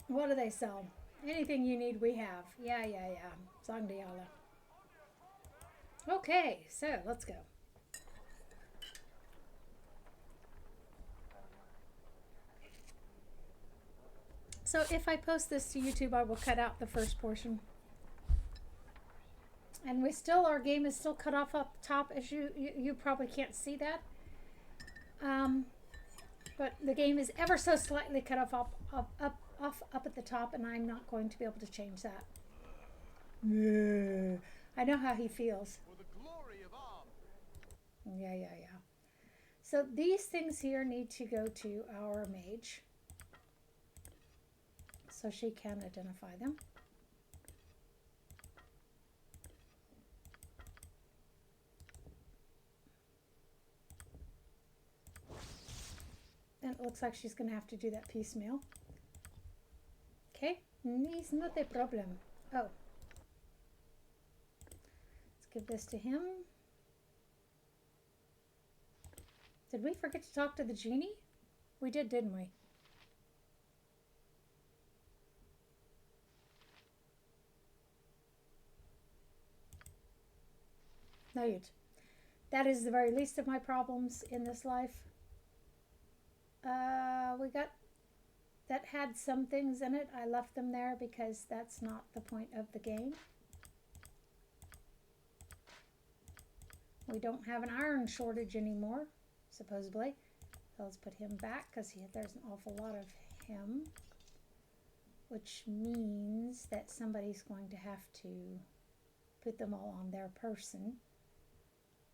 What do they sell? Anything you need, we have. Yeah, yeah, yeah. Zangdiala. Okay, so let's go. So if I post this to YouTube, I will cut out the first portion. And our game is still cut off up top, as you probably can't see that. Um, but the game is ever so slightly cut up at the top, and I'm not going to be able to change that. I know how he feels. Yeah, yeah, yeah. So these things here need to go to our mage so she can identify them. And it looks like she's going to have to do that piecemeal. Okay, it's not a problem. Oh. Let's give this to him. Did we forget to talk to the genie? We did, didn't we? No, you. That is the very least of my problems in this life. We got that had some things in it. I left them there because that's not the point of the game. We don't have an iron shortage anymore, supposedly. So let's put him back because there's an awful lot of him, which means that somebody's going to have to put them all on their person.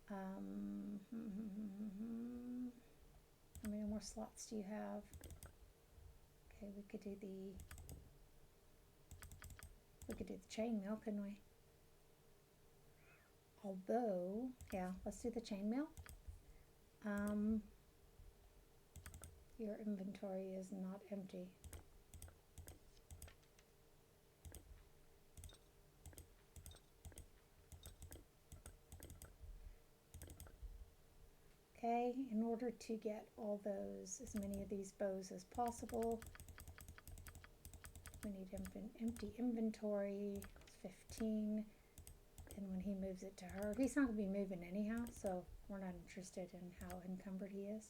How many more slots do you have? Okay, we could do the chainmail, couldn't we? Although, yeah, let's do the chainmail. Your inventory is not empty. Okay, in order to get all those, as many of these bows as possible, we need empty inventory. It's 15. And when he moves it to her, he's not going to be moving anyhow, so we're not interested in how encumbered he is.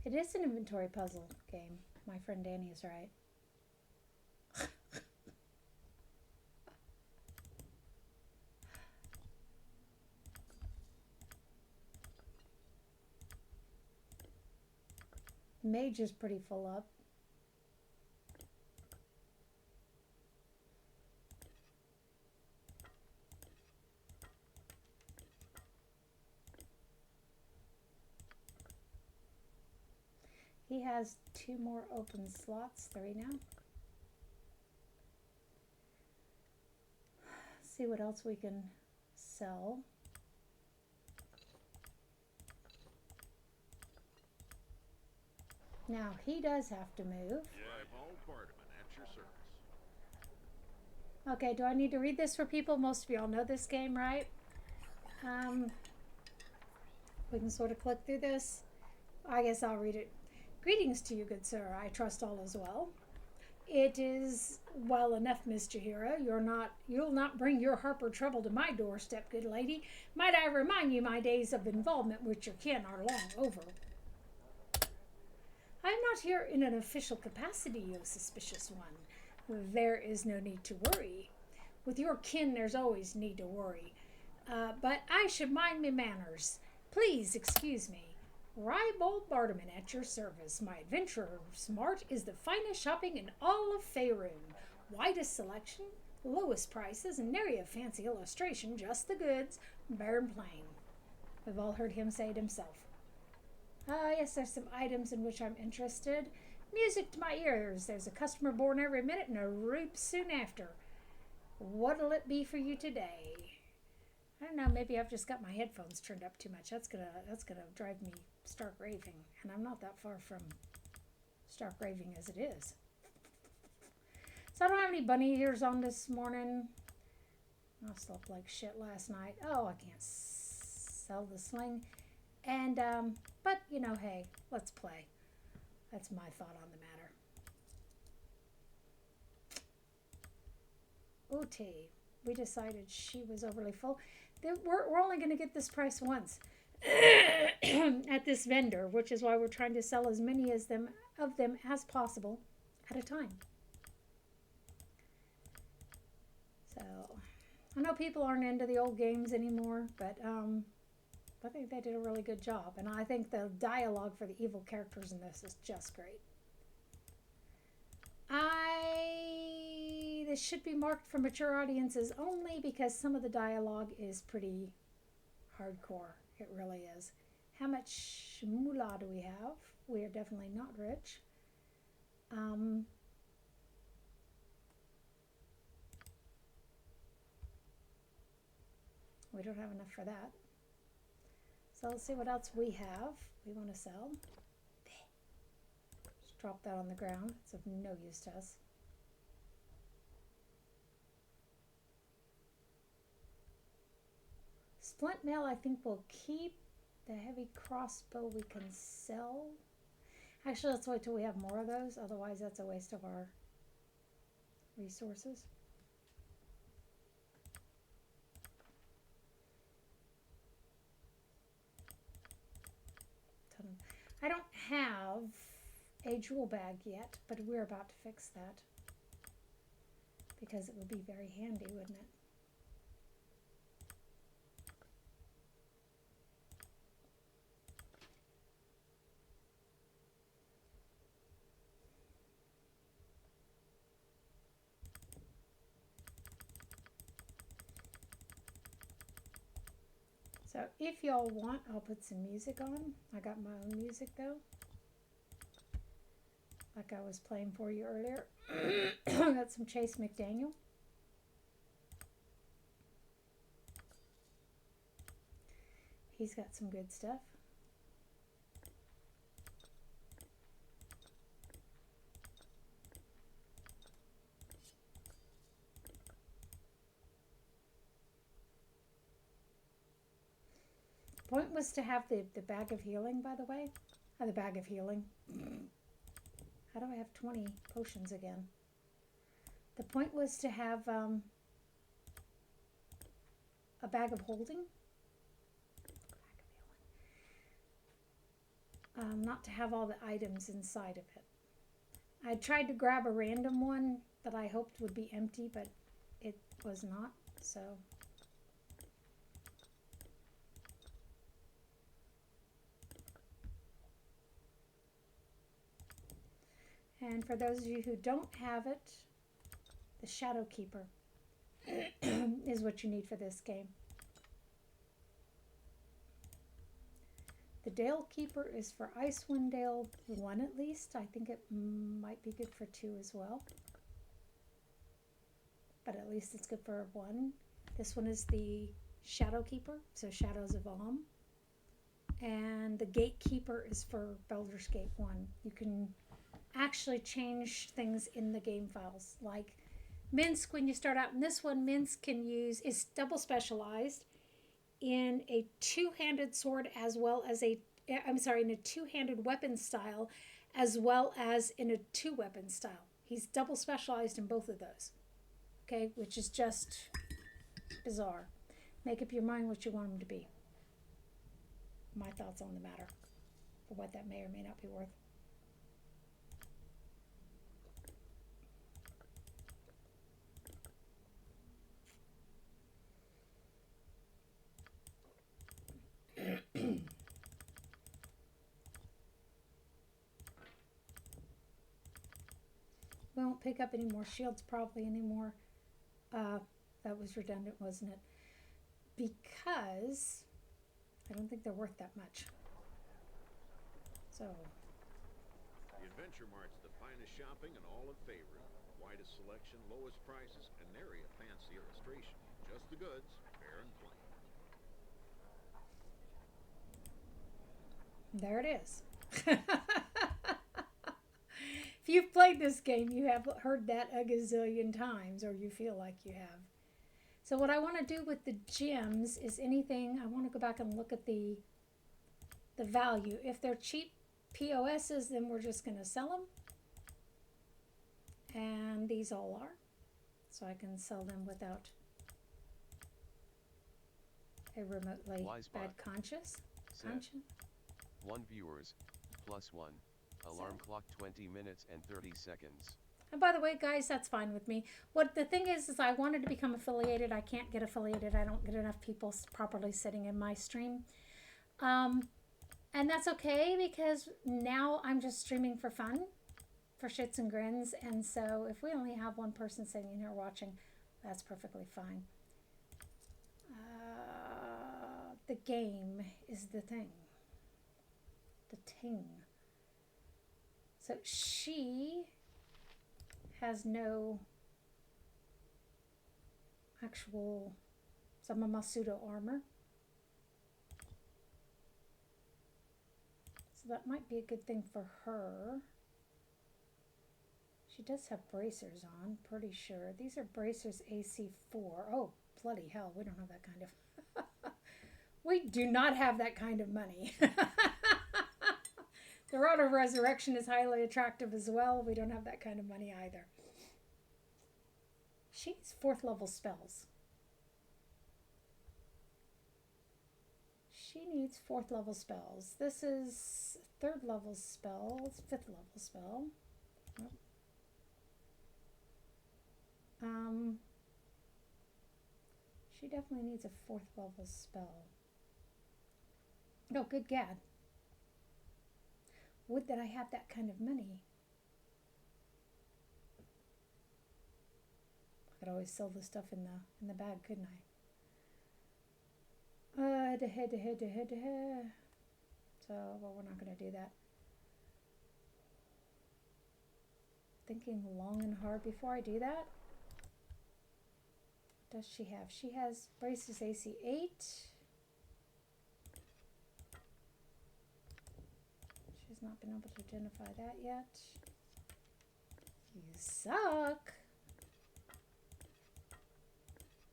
It is an inventory puzzle game. My friend Danny is right. Mage is pretty full up. He has 2 more open slots, 3 now. See what else we can sell. Now, he does have to move. Okay, do I need to read this for people? Most of y'all know this game, right? We can sort of click through this. I guess I'll read it. Greetings to you, good sir. I trust all is well. It is well enough, Miss Jahira. You'll not bring your Harper trouble to my doorstep, good lady. Might I remind you my days of involvement with your kin are long over. I am not here in an official capacity, you suspicious one. There is no need to worry. With your kin, there's always need to worry. But I should mind me manners. Please excuse me. Rybold Barterman at your service. My adventurer smart is the finest shopping in all of Faerun. Widest selection, lowest prices, and nary a fancy illustration, just the goods, bare and plain. We've all heard him say it himself. Yes, there's some items in which I'm interested. Music to my ears. There's a customer born every minute and a reap soon after. What'll it be for you today? I don't know, maybe I've just got my headphones turned up too much. That's gonna drive me stark raving. And I'm not that far from stark raving as it is. So I don't have any bunny ears on this morning. I slept like shit last night. Oh, I can't sell the sling. And, but, you know, hey, let's play. That's my thought on the matter. Uti, we decided she was overly full. We're only going to get this price once at this vendor, which is why we're trying to sell as many of them as possible at a time. So, I know people aren't into the old games anymore, but I think they did a really good job. And I think the dialogue for the evil characters in this is just great. This should be marked for mature audiences only because some of the dialogue is pretty hardcore. It really is. How much moolah do we have? We are definitely not rich. We don't have enough for that. So let's see what else we have. We want to sell. Just drop that on the ground. It's of no use to us. Splint mail, I think we'll keep. The heavy crossbow we can sell. Actually, let's wait till we have more of those. Otherwise, that's a waste of our resources. I don't have a jewel bag yet, but we're about to fix that because it would be very handy, wouldn't it? So if y'all want, I'll put some music on. I got my own music though, like I was playing for you earlier. I got some Chase McDaniel. He's got some good stuff. Point was to have the bag of healing, by the way. The bag of healing. How do I have 20 potions again? The point was to have a bag of holding. Not to have all the items inside of it. I tried to grab a random one that I hoped would be empty, but it was not, so... And for those of you who don't have it, the Shadow Keeper is what you need for this game. The Dale Keeper is for Icewind Dale 1 at least. I think it might be good for 2 as well. But at least it's good for 1. This one is the Shadow Keeper, so Shadows of Om. And the Gatekeeper is for Baldur's Gate 1. You can actually change things in the game files, like Minsk. When you start out in this one, Minsk can use is double specialized in a two-handed sword as well as in a two-handed weapon style as well as in a two-weapon style. He's double specialized in both of those. Okay, which is just bizarre. Make up your mind what you want him to be. My thoughts on the matter, for what that may or may not be worth. We won't pick up any more shields probably anymore. That was redundant, wasn't it? Because I don't think they're worth that much. So. The Adventure Mart's the finest shopping and all of Faerun. Why widest selection, lowest prices, and nary a fancy illustration. Just the goods, fair and plain. There it is. If you've played this game, you have heard that a gazillion times, or you feel like you have. So what I want to do with the gems is anything, I want to go back and look at the value. If they're cheap POSs, then we're just going to sell them. And these all are. So I can sell them without a remotely bad conscience. 1 viewers, +1. Alarm clock 20 minutes and 30 seconds. And by the way, guys, that's fine with me. What the thing is I wanted to become affiliated. I can't get affiliated. I don't get enough people properly sitting in my stream. And that's okay because now I'm just streaming for fun, for shits and grins. And so if we only have one person sitting here watching, that's perfectly fine. The game is the thing. The ting. So she has no actual Samamasuda armor. So that might be a good thing for her. She does have bracers on, pretty sure. These are bracers AC4. Oh, bloody hell, we don't have that kind of... We do not have that kind of money. The Rod of Resurrection is highly attractive as well. We don't have that kind of money either. She needs 4th level spells. She needs 4th level spells. This is 3rd level spell. 5th level spell. She definitely needs a 4th level spell. No, good gad. Would that I had that kind of money. I could always sell the stuff in the bag, couldn't I? So, well, we're not going to do that. Thinking long and hard before I do that. What does she have? She has braces AC 8. She's not been able to identify that yet. You suck.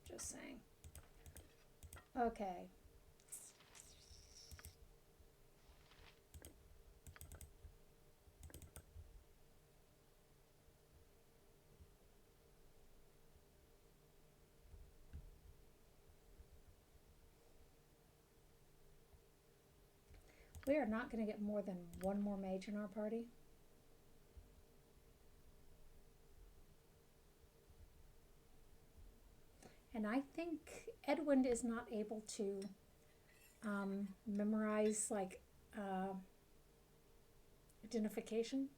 Just saying. Okay. We are not going to get more than one more mage in our party. And I think Edwin is not able to memorize like identification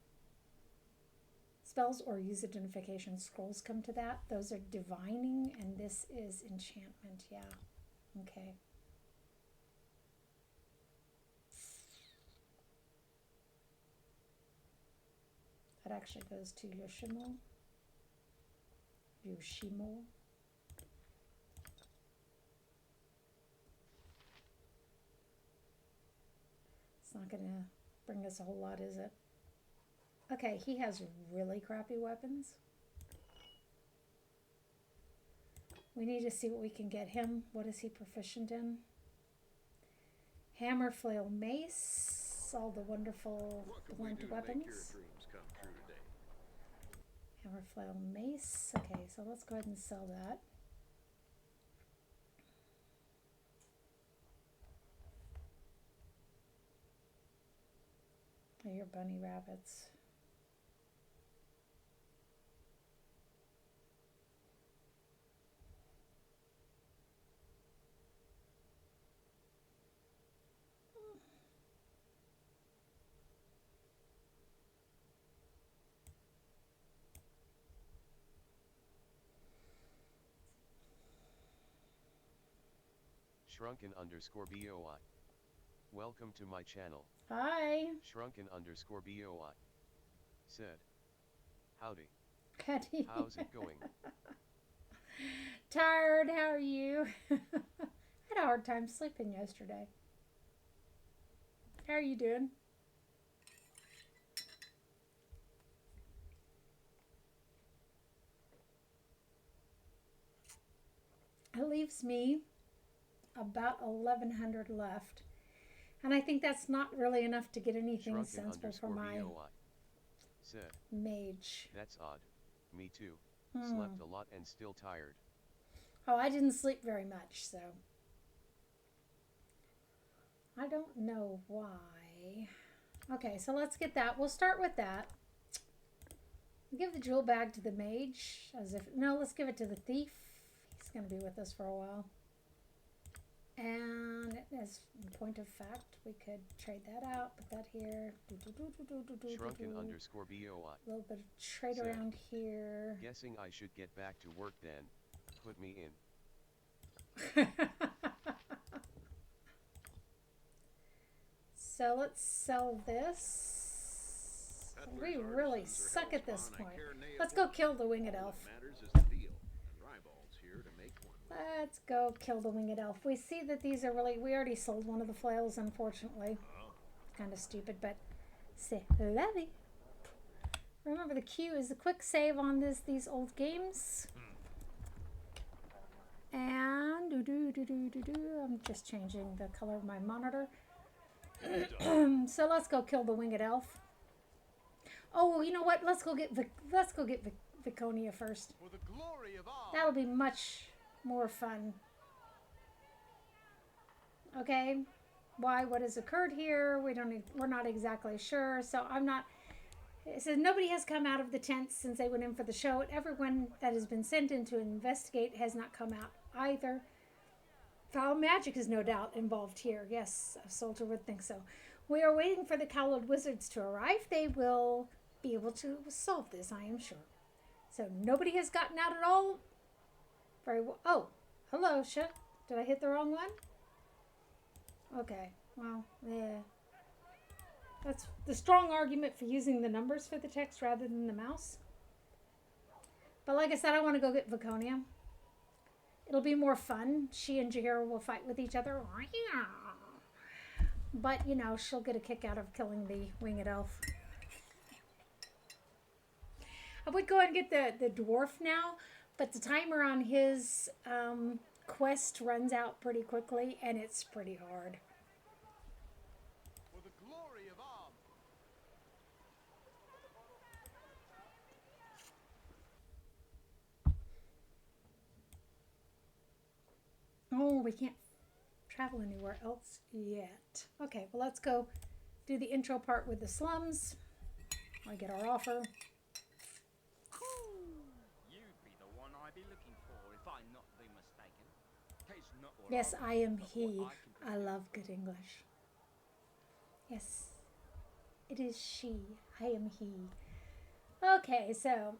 spells or use identification scrolls come to that. Those are divining and this is enchantment. Yeah. Okay. That actually goes to Yoshimo. Yoshimo. It's not going to bring us a whole lot, is it? Okay, he has really crappy weapons. We need to see what we can get him. What is he proficient in? Hammer, flail, mace. All the wonderful blunt weapons. Hammer, flail, mace. Okay, so let's go ahead and sell that. Oh, your bunny rabbits. Shrunken_BOI. Welcome to my channel. Hi. Shrunken_BOI. Said. Howdy. Petty. How's it going? Tired, how are you? Had a hard time sleeping yesterday. How are you doing? It leaves me about 1,100 left. And I think that's not really enough to get anything Shrunken sensible for my _BOI. Said, mage. that's odd. Me too. Hmm. Slept a lot and still tired. Oh, I didn't sleep very much, so I don't know why. Okay, so let's get that. We'll start with that. Give the jewel bag to the mage. As if no, let's give it to the thief. He's going to be with us for a while. And as a point of fact, we could trade that out. Put that here. Shrunken _BOI. A little bit of trade Sad. around here. Guessing I should get back to work then. Put me in. So let's sell this. We really suck at this point. Let's go kill the winged elf. Let's go kill the winged elf. We see that these are really... We already sold one of the flails, unfortunately. Kind of stupid, but... C'est la vie. Remember, the Q is the quick save on these old games. And... I'm just changing the color of my monitor. So let's go kill the winged elf. Oh, you know what? Let's go get Viconia first. For the glory of all. That'll be much more fun. Okay, why? What has occurred here? We're not exactly sure. So I'm not. It says nobody has come out of the tents since they went in for the show. Everyone that has been sent in to investigate has not come out either. Foul magic is no doubt involved here. Yes, a soldier would think so. We are waiting for the cowled wizards to arrive. They will be able to solve this, I am sure. So nobody has gotten out at all? Very well. Oh, hello, shit. Did I hit the wrong one? Okay, well, yeah. That's the strong argument for using the numbers for the text rather than the mouse. But like I said, I want to go get Viconia. It'll be more fun. She and Jahira will fight with each other. But, you know, she'll get a kick out of killing the winged elf. I would go and get the dwarf now, but the timer on his quest runs out pretty quickly, and it's pretty hard. For the glory of all. Oh, we can't travel anywhere else yet. Okay, well, let's go do the intro part with the slums. I get our offer. You'd be the one I'd be looking for if I not be mistaken. 'Tis not what Yes, I am he. what I love good English. Yes, it is she. I am he. Okay, so,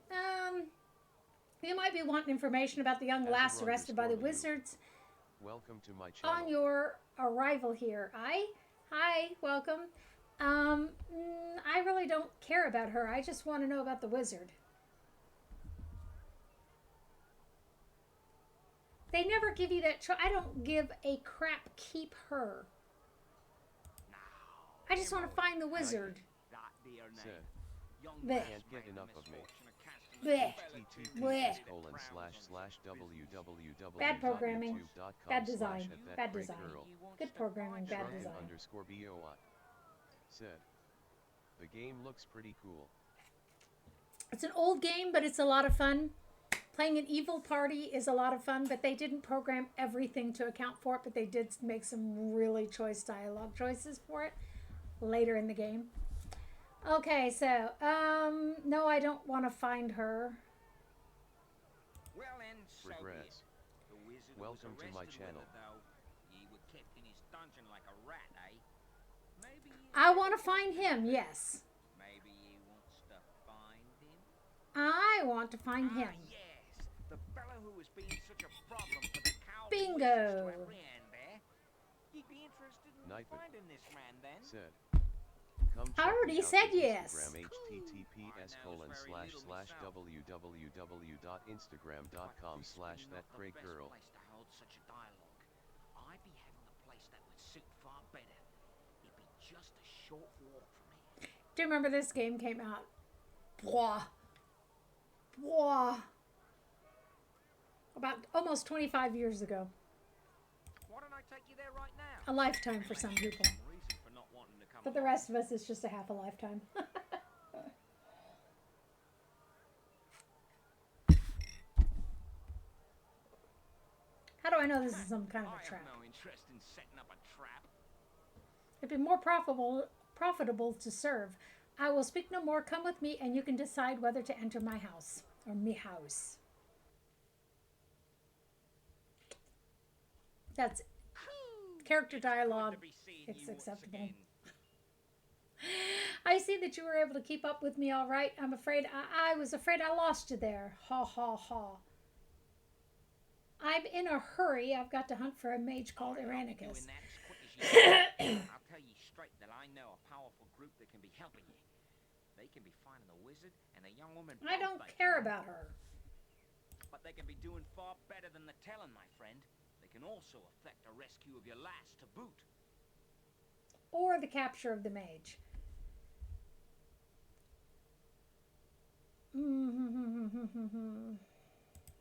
you might be wanting information about the young lass arrested by the wizards. Welcome to my channel. On your arrival here. Hi, welcome. I really don't care about her. I just want to know about the wizard. They never give you that I don't give a crap. Keep her. I just want to find the wizard. that dear name. Said, Young Bleh. lass Can't get made enough the of me. misfortune of casting Bleh. a Bleh. http://www. Bad programming, bad design, /that bad great design. girl. Good programming, bad Shrunken design. _BOI. Said, the game looks pretty cool. It's an old game, but it's a lot of fun. Playing an evil party is a lot of fun, but they didn't program everything to account for it, but they did make some really choice dialogue choices for it later in the game. Okay, so, no, I don't want to find her. Well, then, so be it. Regress. The wizard Welcome was to my arrested channel. with her, though. He was kept in his dungeon like a rat, eh? Maybe he I want to find him, yes. Maybe he wants to find him? I want to find him. Yes, the fellow who has been such a problem for the cow Bingo. wizards to apprehend there. You'd be interested in Knifed. finding this man then? Said, Come I check already me out said with yes. Instagram https://www.instagram.com/thatcraigirl. Place to hold such a dialogue. I be having a place that would suit far better. It'd be just a short walk from here. Do you remember this game came out? Blah. Blah. About almost 25 years ago. Why don't I take you there right now? A lifetime for some people. Reason for not wanting to come But the along. rest of us, it's just a half a lifetime. How do I know this is some kind of I a trap? have no interest in setting up a trap. It'd be more profitable to serve. I will speak no more. Come with me, and you can decide whether to enter my house or me house. That's character dialogue. Good to be seeing It's you once acceptable. again. I see that you were able to keep up with me all right. I was afraid I lost you there. Ha ha ha. I'm in a hurry. I've got to hunt for a mage called I'm not Irenicus. doing that as quick as you. I'll tell you straight that I know a powerful group that can be helping you. They can be finding the wizard and the young woman. I don't both they care can. about her. But they can be doing far better than the telling, my friend. They can also affect the rescue of your lass to boot. Or the capture of the mage.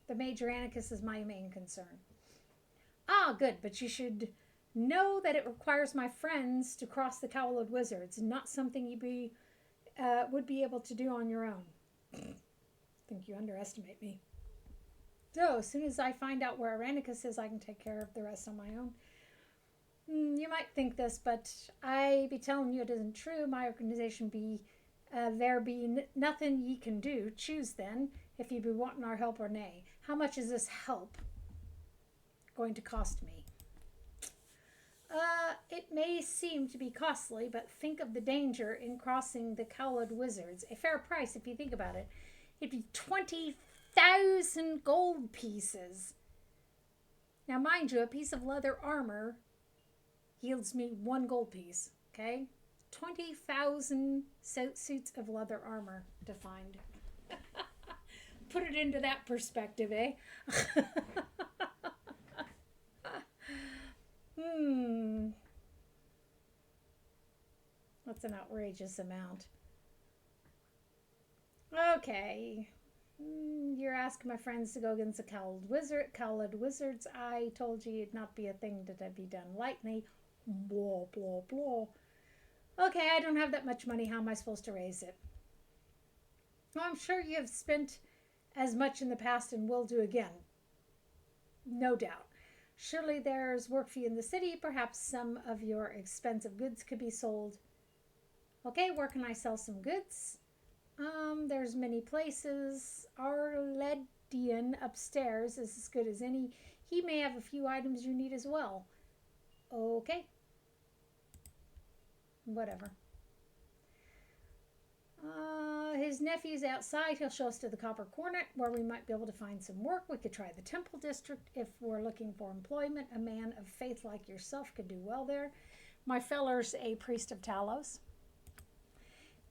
The mage Irenicus is my main concern. Ah, good, but you should know that it requires my friends to cross the Cowled Wizards, not something you would be able to do on your own. I think you underestimate me. So, as soon as I find out where Irenicus is, I can take care of the rest on my own. You might think this, but I be telling you it isn't true. My organization there be nothing ye can do. Choose then, if ye be wanting our help or nay. How much is this help going to cost me? It may seem to be costly, but think of the danger in crossing the Cowled Wizards. A fair price, if you think about it. It'd be 20,000 gold pieces. Now, mind you, a piece of leather armor yields me 1 gold piece, okay? 20,000 suits of leather armor to find. Put it into that perspective, eh? That's an outrageous amount. Okay. You're asking my friends to go against the Cowled Wizards. I told you it'd not be a thing that'd be done lightly. Blah, blah, blah. Okay, I don't have that much money. How am I supposed to raise it? Well, I'm sure you have spent as much in the past and will do again. No doubt. Surely there's work for you in the city. Perhaps some of your expensive goods could be sold. Okay, where can I sell some goods? There's many places. Our Ledian upstairs is as good as any. He may have a few items you need as well. Okay. Whatever. His nephew's outside. He'll show us to the Copper Cornet where we might be able to find some work. We could try the Temple District if we're looking for employment. A man of faith like yourself could do well there. My feller's a priest of Talos.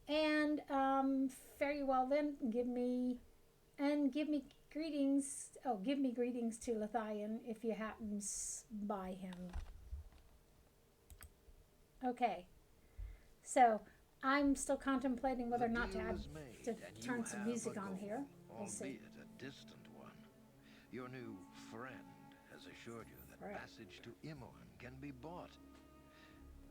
And fare you well then. Give me greetings. Oh, give me greetings to Lithian if you happen by him. Okay. So I'm still contemplating whether or not to turn some music on here. We'll see. Albeit a distant one. Your new friend has assured you that Right. passage to Imoen can be bought.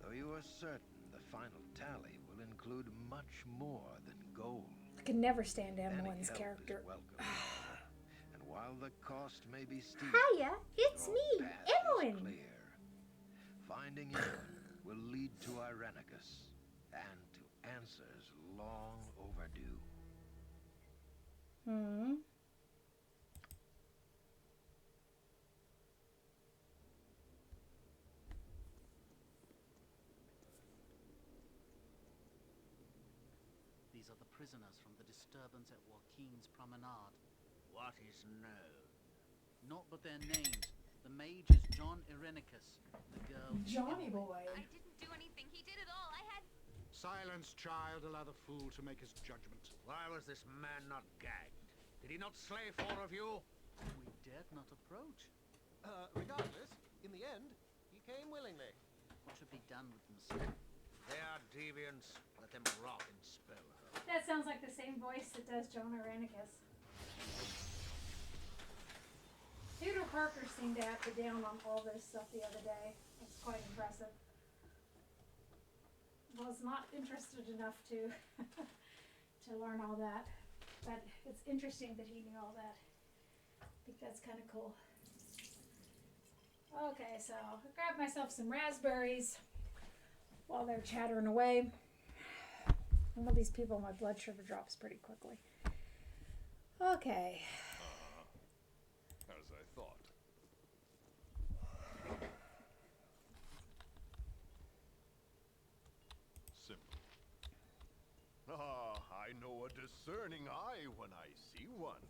Though you are certain the final tally will include much more than gold. I could never stand Any Imoen's help character. is welcome. And while the cost may be steep, Hiya, it's your me, path is Imoen. clear. Finding Imoen will lead to Irenicus and to answers long overdue. These are the prisoners from the disturbance at Joaquin's Promenade. What is known? Not but their names. The mage is John Irenicus. The girl is Johnny Imoen. boy. I didn't do anything. He did it all. I had... Silence, child. Allow the fool to make his judgment. Why was this man not gagged? Did he not slay 4 of you? We dared not approach. Regardless, in the end, he came willingly. What should be done with them, sir? They are deviants. Let them rot in spell. That sounds like the same voice that does John Irenicus. Theodore Parker seemed to have to down on all this stuff the other day. It's quite impressive. Was not interested enough to to learn all that, but it's interesting that he knew all that. I think that's kind of cool. Okay, so I grabbed myself some raspberries while they're chattering away. One of these people, my blood sugar drops pretty quickly. Okay. As I thought. Simple. I know a discerning eye when I see one.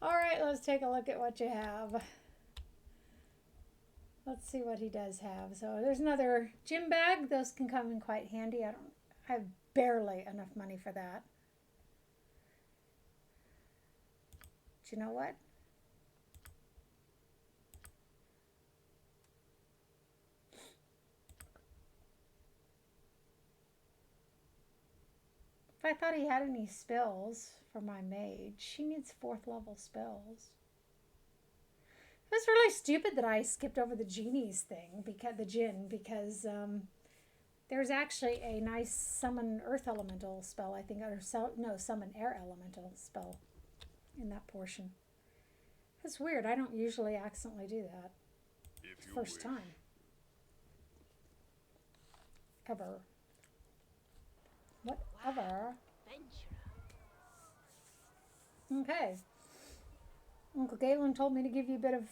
All right, let's take a look at what you have. Let's see what he does have. So there's another gym bag. Those can come in quite handy. I have barely enough money for that. Do you know what? If I thought he had any spells for my mage, she needs 4th level spells. It was really stupid that I skipped over the genie's thing, because there's actually a nice summon earth elemental spell, I think, or summon air elemental spell in that portion. It's weird. I don't usually accidentally do that. It's the first time. Ever. Whatever. Okay. Uncle Galen told me to give you a bit of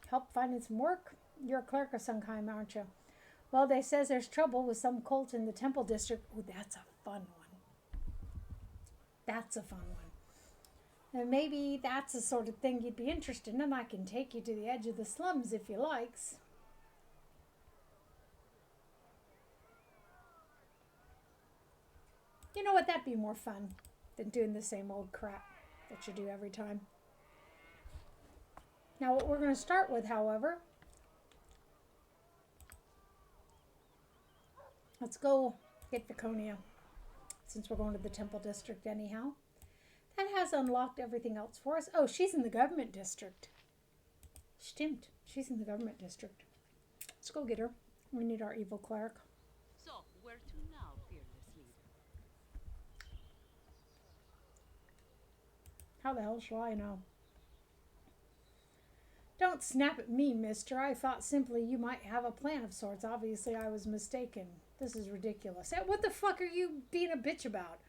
help finding some work. You're a clerk of some kind, aren't you? Well, they says there's trouble with some cult in the Temple District. Oh, that's a fun one. That's a fun one. And maybe that's the sort of thing you'd be interested in, and I can take you to the edge of the slums if you likes. You know what? That'd be more fun than doing the same old crap that you do every time. Now, what we're going to start with, however, let's go get Viconia, since we're going to the Temple District anyhow. That has unlocked everything else for us. Oh, she's in the government district. Stimmt. She's in the government district. Let's go get her. We need our evil cleric. So, where to now, fearless leader? How the hell shall I know? Don't snap at me, mister. I thought simply you might have a plan of sorts. Obviously, I was mistaken. This is ridiculous. What the fuck are you being a bitch about?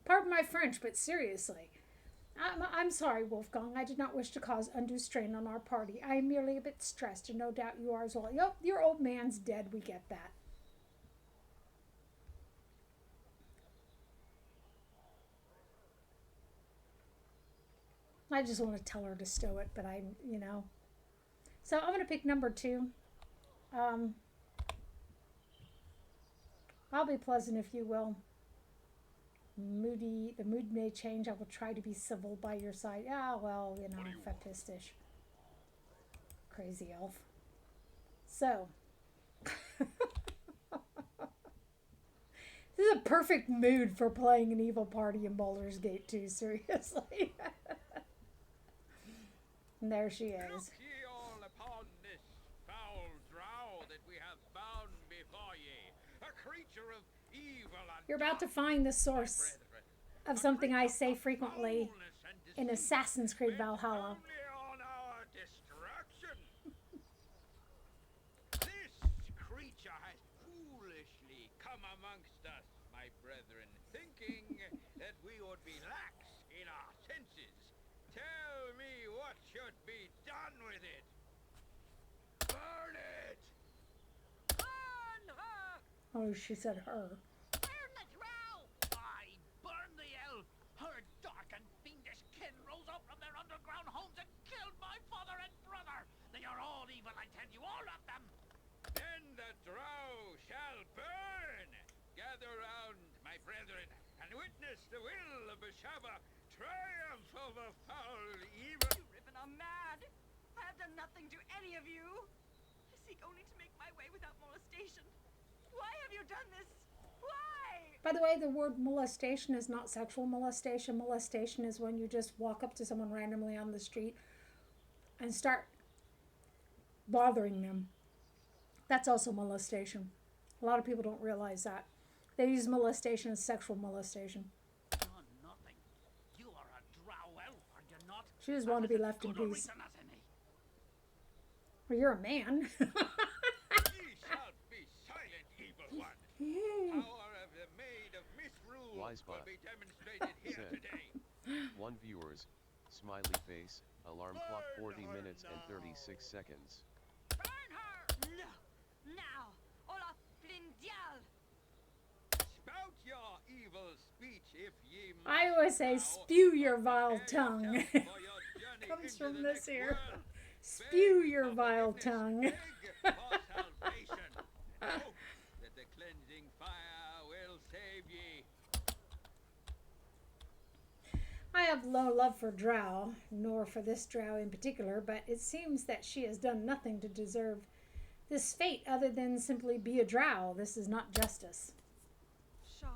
Pardon my French, but seriously. I'm sorry, Wolfgang. I did not wish to cause undue strain on our party. I am merely a bit stressed, and no doubt you are as well. Yup, your old man's dead. We get that. I just want to tell her to stow it, but you know. So I'm going to pick number 2. I'll be pleasant if you will. Moody, the mood may change. I will try to be civil by your side. Ah, well, you know, fepistish. Crazy elf. So. This is a perfect mood for playing an evil party in Baldur's Gate 2, seriously. And there she is. Look ye all upon this foul drow that we have bound before ye, a creature of evil and You're about to find the source of something I say frequently in Assassin's Creed Valhalla. on our destruction. This creature has foolishly come amongst us, my brethren, thinking that we would be lax in our senses. Tell me what should be done with it. Burn it! Burn her! Oh, she said her. Burn the drow! I burn the elf! Her dark and fiendish kin rose up from their underground homes and killed my father and brother! They are all evil, I tell you, all of them! Then the drow shall burn. Gather round, my brethren, and witness the will of Bashaba triumph over foul evil. You Ribbon are mad. I have done nothing to any of you. I seek only to make my way without molestation. Why have you done this? Why? By the way, the word molestation is not sexual molestation. Molestation is when you just walk up to someone randomly on the street and start bothering them. That's also molestation. A lot of people don't realize that. They use molestation as sexual molestation. You're nothing. You are a drow elf, are you not? She just wanted to be left in Good peace. reason as any. Well, you're a man. Ye shall be silent, evil one. Power of the Maid of Misrule Wisebot will be demonstrated here said. today. 1 viewers, smiley face, alarm clock 40 minutes and 36 seconds. Burn her! No. Now. Olaf Blindial. Spout your evil speech if ye must. I always say, now. spew your vile Prepare tongue. yourself for your journey Comes into from the this next here. world. Spew Beg your for vile forgiveness, tongue. beg for salvation. Hope that the cleansing fire will save ye. I have no love for drow, nor for this drow in particular, but it seems that she has done nothing to deserve this fate other than simply be a drow. This is not justice. Shah,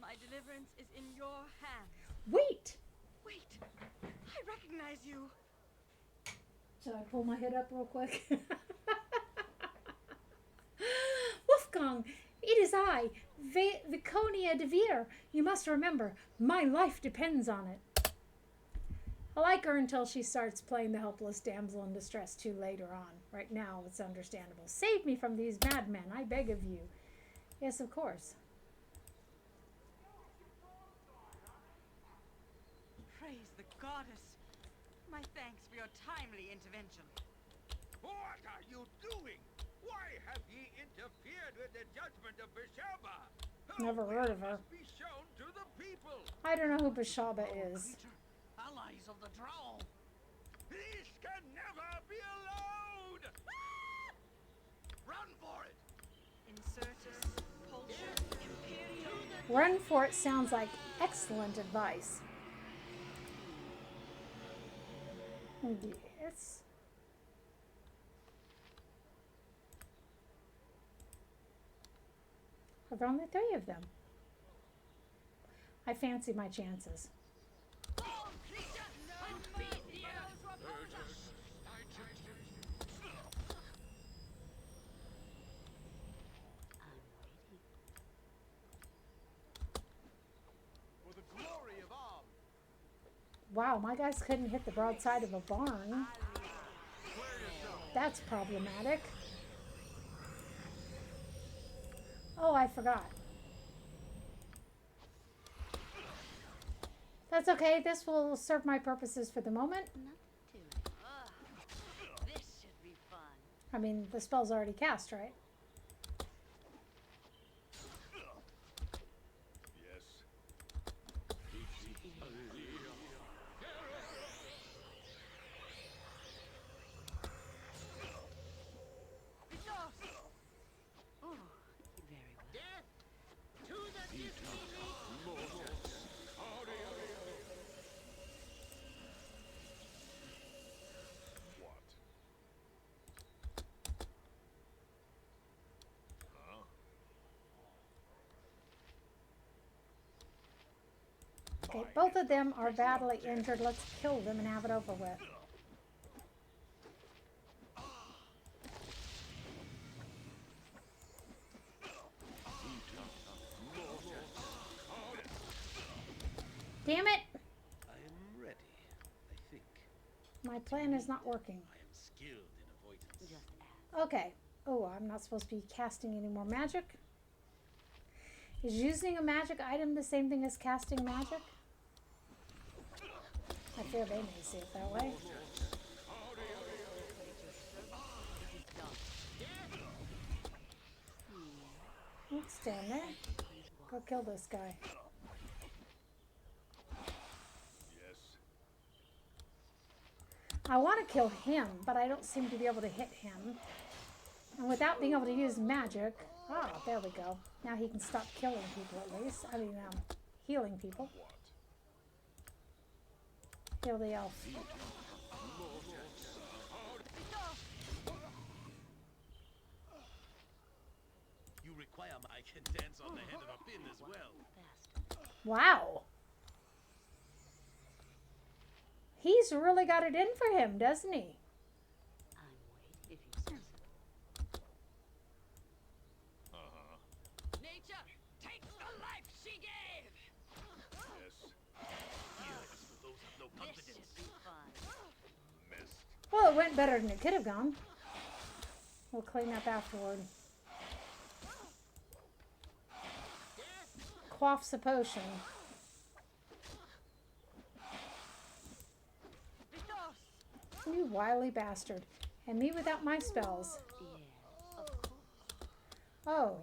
my deliverance is in your hands. Wait! Wait. I recognize you. Should I pull my head up real quick? Wolfgang, it is I, Viconia de Veer. You must remember, my life depends on it. I like her until she starts playing the helpless damsel in distress too later on. Right now, it's understandable. Save me from these madmen, I beg of you. Yes, of course. Praise the goddess. My thanks for your timely intervention. What are you doing? Why have ye interfered with the judgment of Bashaba? Never heard of her. Must be shown to the people. I don't know who Bashaba is. Creature, allies of the drow. This can never be allowed. Run for it! Incertus, Pulcher, Imperium. Run for it sounds like excellent advice. Yes. There are only 3 of them. I fancy my chances. For the glory of Arm! Wow, my guys couldn't hit the broadside of a barn. That's problematic. Oh, I forgot. That's okay. This will serve my purposes for the moment. This should be fun. I mean, the spell's already cast, right? Yes. Oh, very well. Death to the disbelief! What? Huh? Okay, both of them are badly injured. Let's kill them and have it over with. Damn it! I am ready, I think. My plan is not working. I am skilled in avoidance. Just ask. Okay. Oh, I'm not supposed to be casting any more magic? Is using a magic item the same thing as casting magic? I fear they may see it that way. Let's stand there. Go kill this guy. Yes. I want to kill him, but I don't seem to be able to hit him. And without being able to use magic, Ah, there we go. Now he can stop killing people at least. I mean, healing people. Heal the elf. You require I can dance on the head of a pin as well. Wow. He's really got it in for him, doesn't he? If you say so. Nature takes the life she gave. Those have no confidence. Well, it went better than it could have gone. We'll clean up afterward. Quaffs a potion. You wily bastard. And me without my spells. Oh.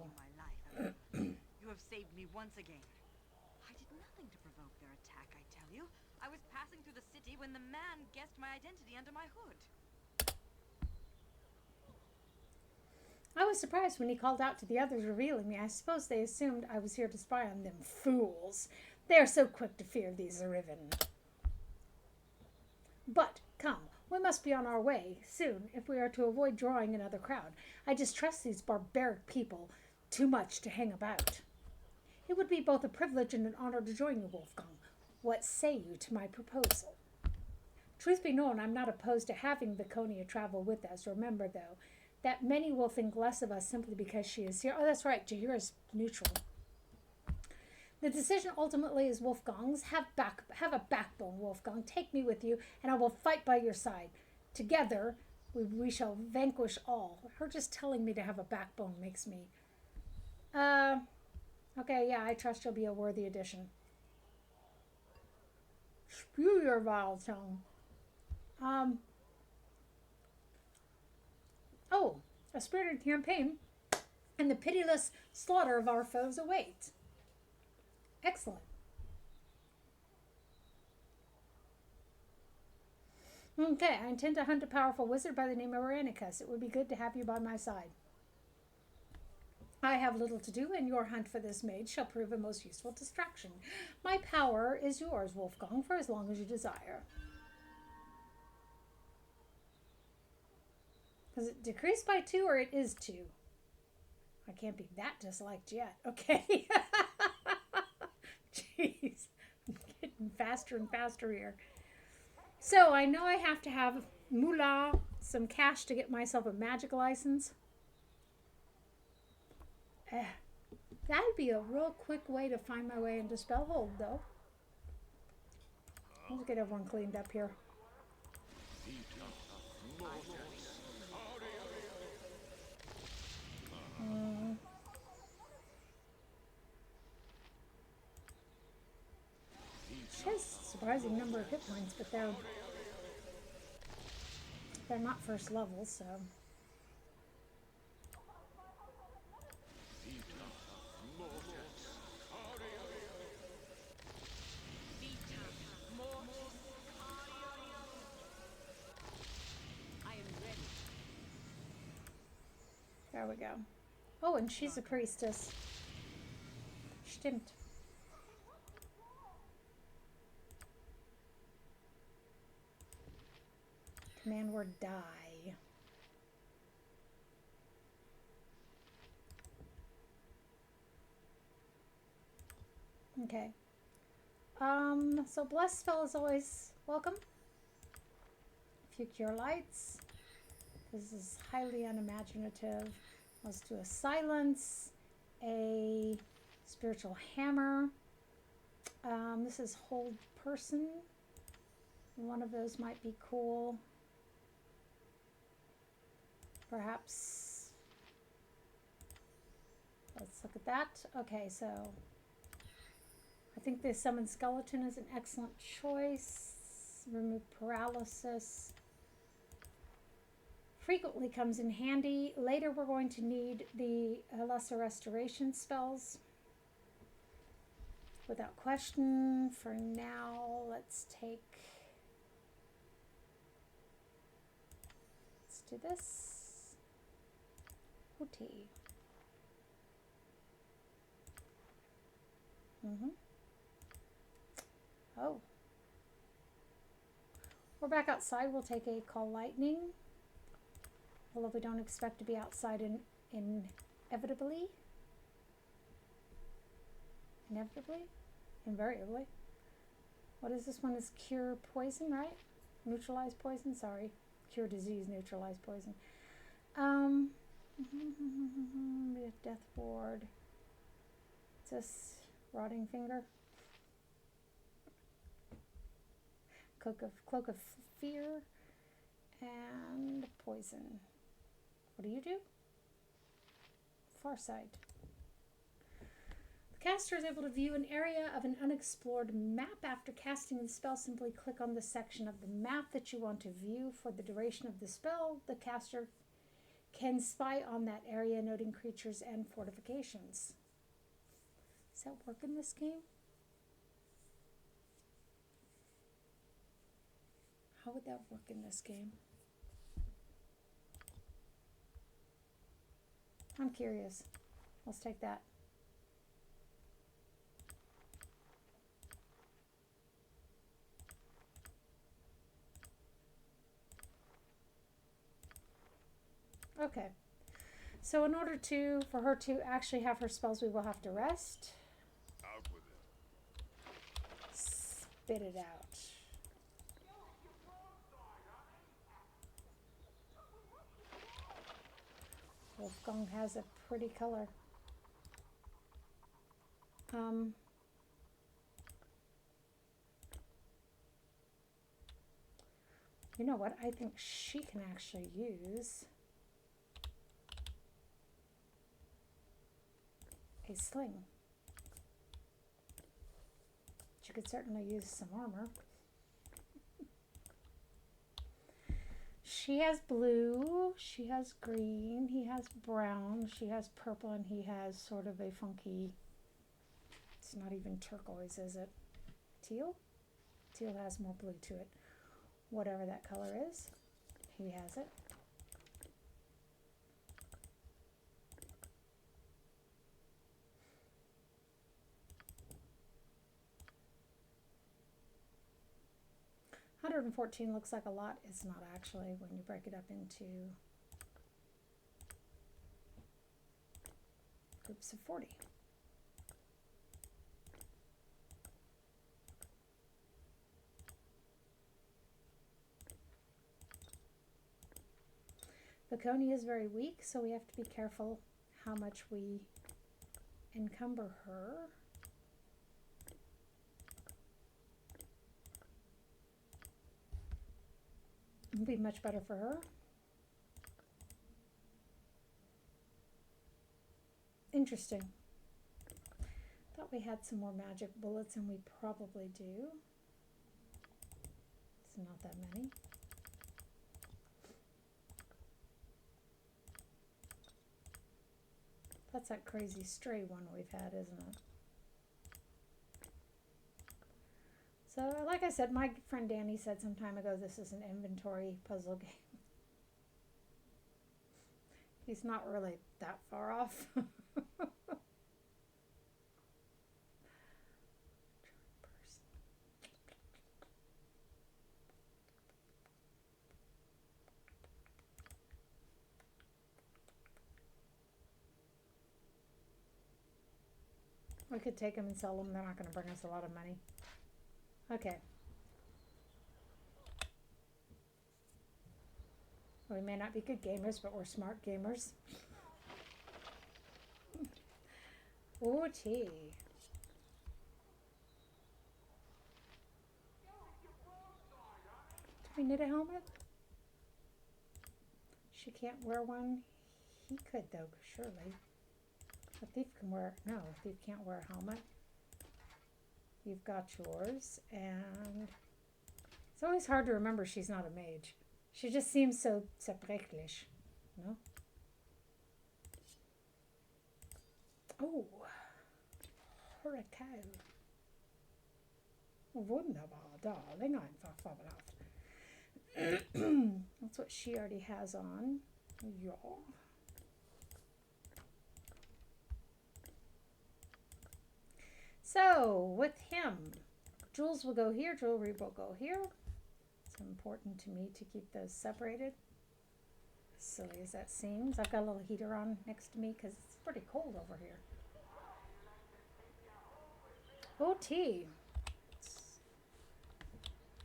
You have saved me once again. I did nothing to provoke their attack, I tell you. I was passing through the city when the man guessed my identity under my hood. I was surprised when he called out to the others, revealing me. I suppose they assumed I was here to spy on them. Fools. They are so quick to fear these Riven. But, come, we must be on our way soon if we are to avoid drawing another crowd. I distrust these barbaric people too much to hang about. It would be both a privilege and an honor to join you, Wolfgang. What say you to my proposal? Truth be known, I'm not opposed to having Viconia travel with us. Remember, though, that many will think less of us simply because she is here. Oh, that's right, Jahira is neutral. The decision ultimately is Wolfgang's. Have a backbone, Wolfgang. Take me with you, and I will fight by your side. Together, we shall vanquish all. Her just telling me to have a backbone makes me... Okay, yeah, I trust you'll be a worthy addition. Spew your vile tongue. Oh, a spirited campaign, and the pitiless slaughter of our foes awaits. Excellent. Okay, I intend to hunt a powerful wizard by the name of Aranicus. It would be good to have you by my side. I have little to do, and your hunt for this maid shall prove a most useful distraction. My power is yours, Wolfgang, for as long as you desire. Does it decrease by 2 or it is 2? I can't be that disliked yet. Okay. Jeez. I'm getting faster and faster here. So I know I have to have moolah, some cash to get myself a magic license. That'd be a real quick way to find my way into Spellhold, though. Let's get everyone cleaned up here. She has a surprising number of hit points, but they're not first level, so... There we go. Oh, and she's a priestess. Stimmt. Command word die. Okay. So blessed spell is always welcome. A few cure lights. This is highly unimaginative. Let's do a silence, a spiritual hammer. This is hold person. One of those might be cool. Perhaps. Let's look at that. Okay, so I think the summon skeleton is an excellent choice. Remove paralysis. Frequently comes in handy. Later we're going to need the lesser restoration spells. Without question, for now, let's do this. OT. Mm-hmm. Oh. We're back outside. We'll take a call lightning. Although we don't expect to be outside inevitably. Invariably. What is this one? Is cure poison, right? Neutralize poison? Sorry. Cure disease, neutralize poison. Death ward. Is this rotting finger? Cloak of fear and poison. What do you do? Farsight. The caster is able to view an area of an unexplored map. After casting the spell, simply click on the section of the map that you want to view. For the duration of the spell, the caster can spy on that area, noting creatures and fortifications. Does that work in this game? How would that work in this game? I'm curious. Let's take that. Okay. So in order for her to actually have her spells, we will have to rest. Out with it. Spit it out. Wolfgang has a pretty color. You know what? I think she can actually use a sling. She could certainly use some armor. She has blue, she has green, he has brown, she has purple, and he has sort of a funky, it's not even turquoise, is it? Teal? Teal has more blue to it. Whatever that color is, he has it. $114 looks like a lot. It's not actually when you break it up into groups of 40. Laconia is very weak, so we have to be careful how much we encumber her. It'll be much better for her. Interesting. Thought we had some more magic bullets, and we probably do. It's not that many. That's that crazy stray one we've had, isn't it? So, like I said, my friend Danny said some time ago this is an inventory puzzle game. He's not really that far off. We could take them and sell them. They're not going to bring us a lot of money. Okay. We may not be good gamers, but we're smart gamers. Ooh, tea. Do we need a helmet? She can't wear one. He could, though, surely. A thief can wear... No, a thief can't wear a helmet. You've got yours, and... It's always hard to remember she's not a mage. She just seems so zerbrechlich, no? Oh, Hurricane. Wunderbar, darling, einfach fabelhaft. That's what she already has on. Yeah. So, with him, jewels will go here, jewelry will go here. It's important to me to keep those separated. Silly as that seems. I've got a little heater on next to me because it's pretty cold over here. OT. Let's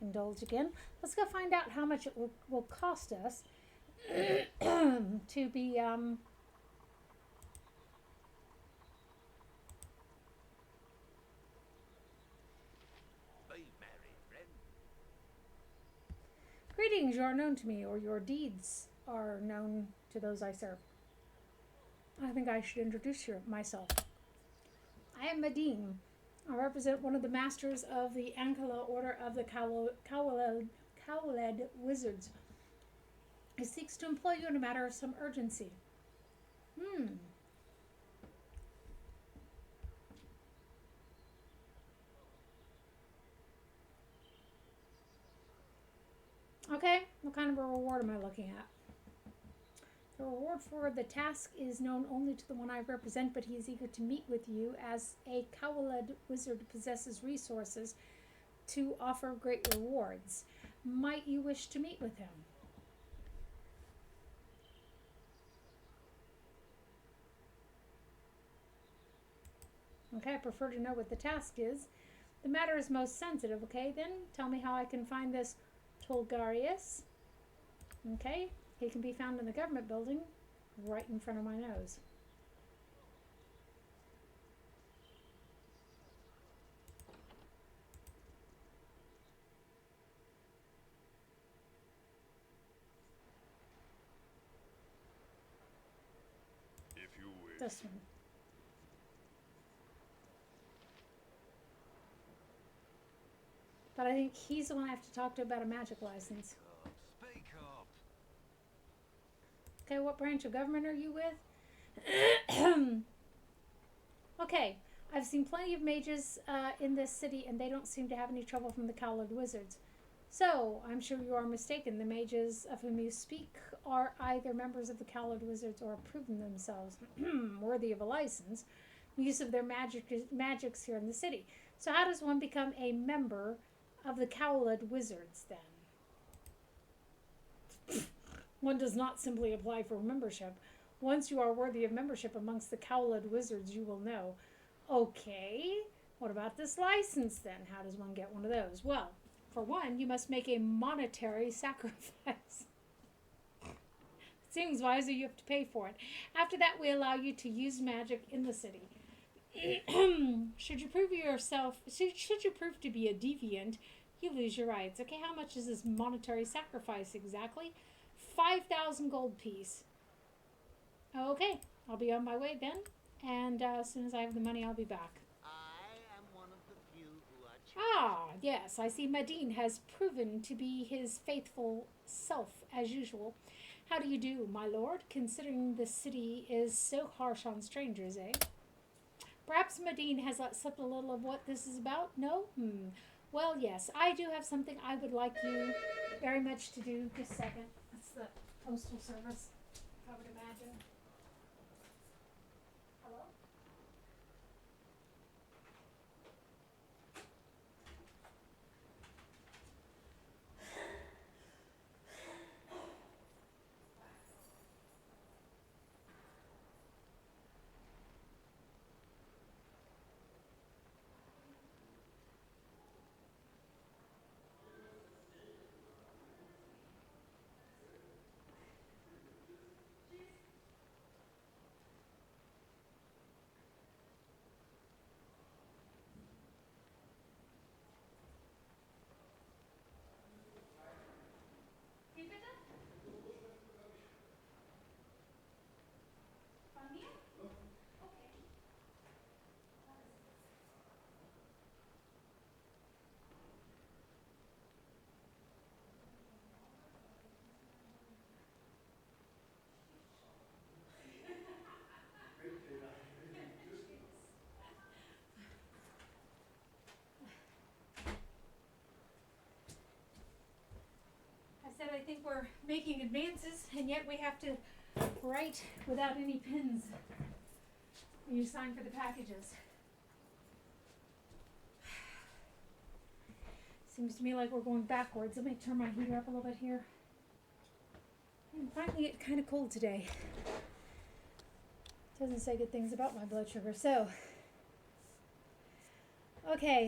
indulge again. Let's go find out how much it will cost us to be Greetings, you are known to me, or your deeds are known to those I serve. I think I should introduce myself. I am Medine. I represent one of the masters of the Ankala Order of the Cowled Wizards. He seeks to employ you in a matter of some urgency. Okay, what kind of a reward am I looking at? The reward for the task is known only to the one I represent, but he is eager to meet with you as a Cowled wizard possesses resources to offer great rewards. Might you wish to meet with him? Okay, I prefer to know what the task is. The matter is most sensitive, okay? Then tell me how I can find this Tolgarius. Okay, he can be found in the government building right in front of my nose. If you wish. This one. But I think he's the one I have to talk to about a magic license. Speak up. Okay, what branch of government are you with? Okay, I've seen plenty of mages in this city, and they don't seem to have any trouble from the Cowled Wizards. So, I'm sure you are mistaken. The mages of whom you speak are either members of the Cowled Wizards or have proven themselves worthy of a license, use of their magics here in the city. So how does one become a member of the Cowled Wizards, then? One does not simply apply for membership. Once you are worthy of membership amongst the Cowled Wizards, you will know. Okay, what about this license, then? How does one get one of those? Well, for one, you must make a monetary sacrifice. Seems wiser, you have to pay for it. After that, we allow you to use magic in the city. Should you prove to be a deviant, you lose your rights. Okay, how much is this monetary sacrifice exactly? 5,000 gold piece. Okay, I'll be on my way then, and as soon as I have the money, I'll be back. I am one of the few who are Ah, yes, I see Medine has proven to be his faithful self, as usual. How do you do, my lord, considering the city is so harsh on strangers, eh? Perhaps Medine has let slip a little of what this is about? No? Well, yes, I do have something I would like you very much to do. Just a second. That's the postal service, I would imagine. Hello? I think we're making advances, and yet we have to write without any pens when you sign for the packages. Seems to me like we're going backwards. Let me turn my heater up a little bit here. I'm finding it kind of cold today. Doesn't say good things about my blood sugar. So, okay.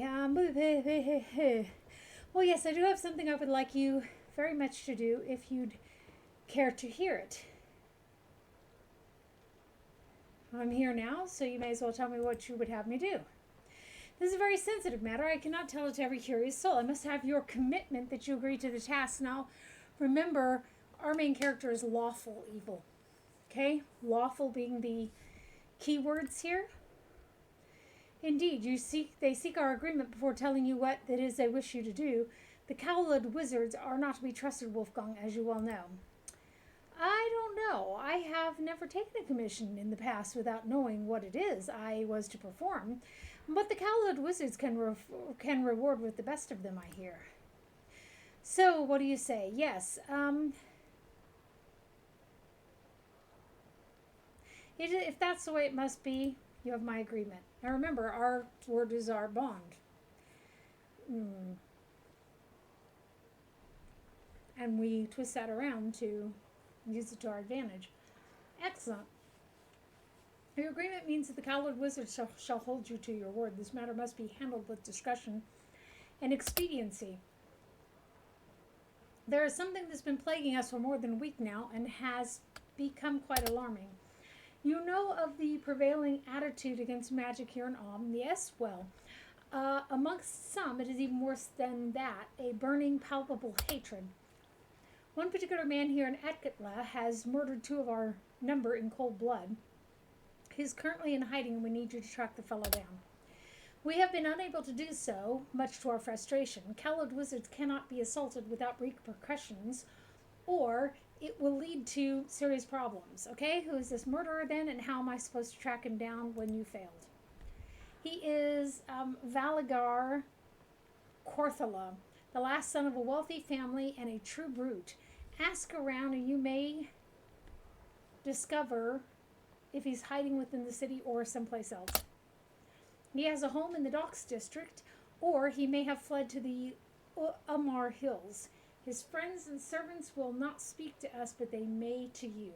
Well, yes, I do have something I would like you very much to do if you'd care to hear it. I'm here now, so you may as well tell me what you would have me do. This is a very sensitive matter. I cannot tell it to every curious soul. I must have your commitment that you agree to the task. Now, remember, our main character is lawful evil. Okay? Lawful being the key words here. Indeed, they seek our agreement before telling you what it is they wish you to do. The cowled wizards are not to be trusted, Wolfgang, as you well know. I don't know. I have never taken a commission in the past without knowing what it is I was to perform. But the cowled wizards can reward with the best of them, I hear. So, what do you say? Yes. If that's the way it must be, you have my agreement. Now remember, our word is our bond. And we twist that around to use it to our advantage. Excellent. Your agreement means that the cowled wizard shall hold you to your word. This matter must be handled with discretion and expediency. There is something that's been plaguing us for more than a week now and has become quite alarming. You know of the prevailing attitude against magic here in Ulm. Yes, well, amongst some it is even worse than that, a burning, palpable hatred. One particular man here in Atkatla has murdered 2 of our number in cold blood. He's currently in hiding and we need you to track the fellow down. We have been unable to do so, much to our frustration. Cowled wizards cannot be assaulted without repercussions, or it will lead to serious problems. Okay, who is this murderer then, and how am I supposed to track him down when you failed? He is Valagar Korthala, the last son of a wealthy family and a true brute. Ask around and you may discover if he's hiding within the city or someplace else. He has a home in the Docks district, or he may have fled to the Umar Hills. His friends and servants will not speak to us, but they may to you.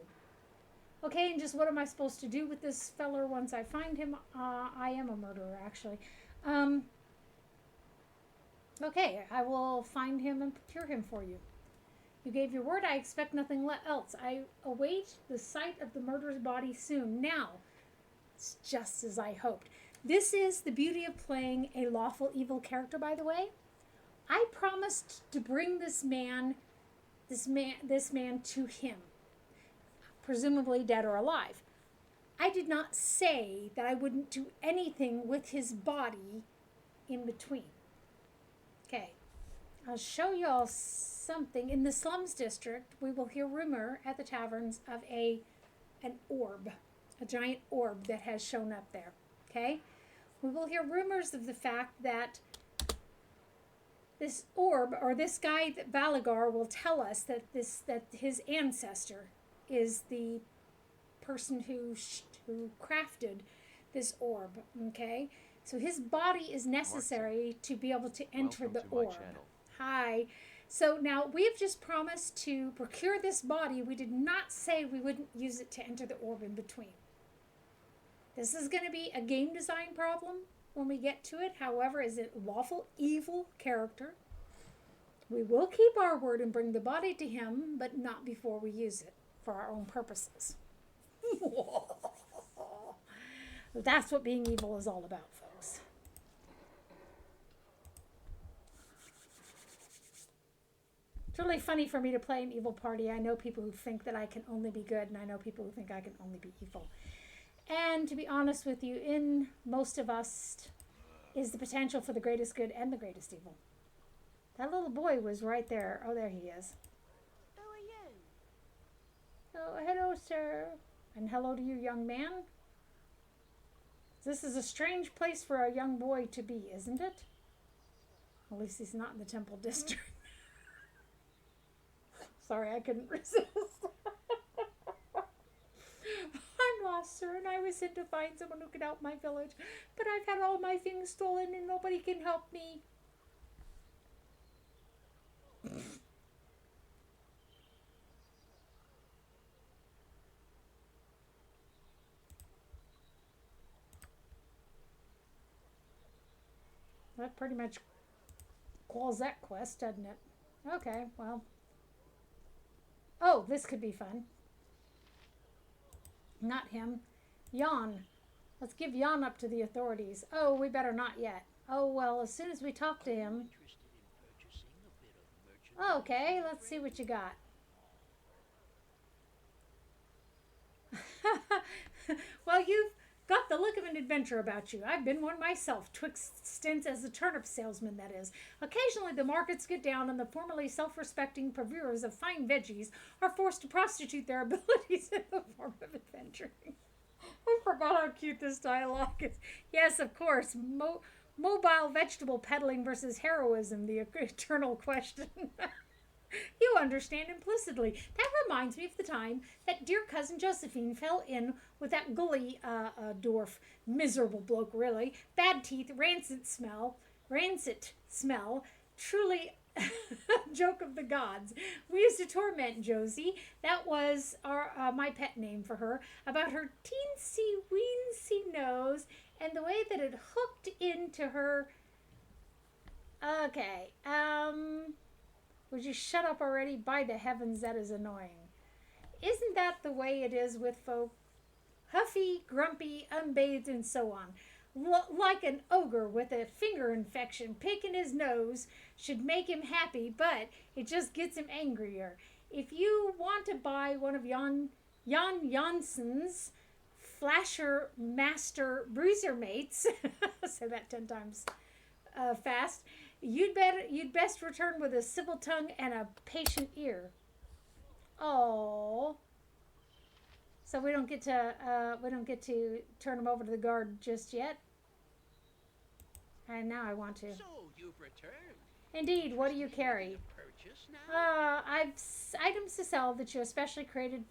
Okay, and just what am I supposed to do with this feller once I find him? I am a murderer, actually. Okay, I will find him and procure him for you. You gave your word. I expect nothing else. I await the sight of the murderer's body soon. Now, it's just as I hoped. This is the beauty of playing a lawful evil character, by the way. I promised to bring this man to him, presumably dead or alive. I did not say that I wouldn't do anything with his body in between. Okay, I'll show you all something. In the slums district, we will hear rumor at the taverns of an orb, a giant orb that has shown up there. Okay, we will hear rumors of the fact that this orb, or this guy, that Valagar, will tell us that his ancestor is the person who crafted this orb. Okay, so his body is necessary to be able to enter the orb. Hi. So now we have just promised to procure this body. We did not say we wouldn't use it to enter the orb in between. This is going to be a game design problem when we get to it. However, as a lawful evil character, we will keep our word and bring the body to him, but not before we use it for our own purposes. That's what being evil is all about, folks. It's really funny for me to play an evil party. I know people who think that I can only be good, and I know people who think I can only be evil. And to be honest with you, in most of us is the potential for the greatest good and the greatest evil. That little boy was right there. Oh, there he is. Who are you? Oh, hello, sir. And hello to you, young man. This is a strange place for a young boy to be, isn't it? At least he's not in the Temple District. Sorry, I couldn't resist. I'm lost, sir, and I was sent to find someone who could help my village. But I've had all my things stolen and nobody can help me. That pretty much calls that quest, doesn't it? Okay, well. Oh, this could be fun. Not him. Jan. Let's give Jan up to the authorities. Oh, we better not yet. Oh, well, as soon as we talk to him. Okay, let's see what you got. Well, you've got the look of an adventure about you. I've been one myself, twixt stints as a turnip salesman, that is. Occasionally the markets get down and the formerly self-respecting purveyors of fine veggies are forced to prostitute their abilities in the form of adventuring. I forgot how cute this dialogue is. Yes, of course. Mobile vegetable peddling versus heroism, the eternal question. You understand implicitly. That reminds me of the time that dear cousin Josephine fell in with that gully dwarf. Miserable bloke, really. Bad teeth, rancid smell. Truly a joke of the gods. We used to torment Josie. That was my pet name for her. About her teensy weensy nose and the way that it hooked into her. Okay. Would you shut up already? By the heavens, that is annoying. Isn't that the way it is with folk? Huffy, grumpy, unbathed, and so on. Like an ogre with a finger infection, picking his nose should make him happy, but it just gets him angrier. If you want to buy one of Jan Jansson's Flasher Master Bruiser mates, say that 10 times fast, you'd best return with a civil tongue and a patient ear. Oh, so we don't get to turn him over to the guard just yet. And now I want to. So you've returned. Indeed. What do you carry? I've items to sell that are especially created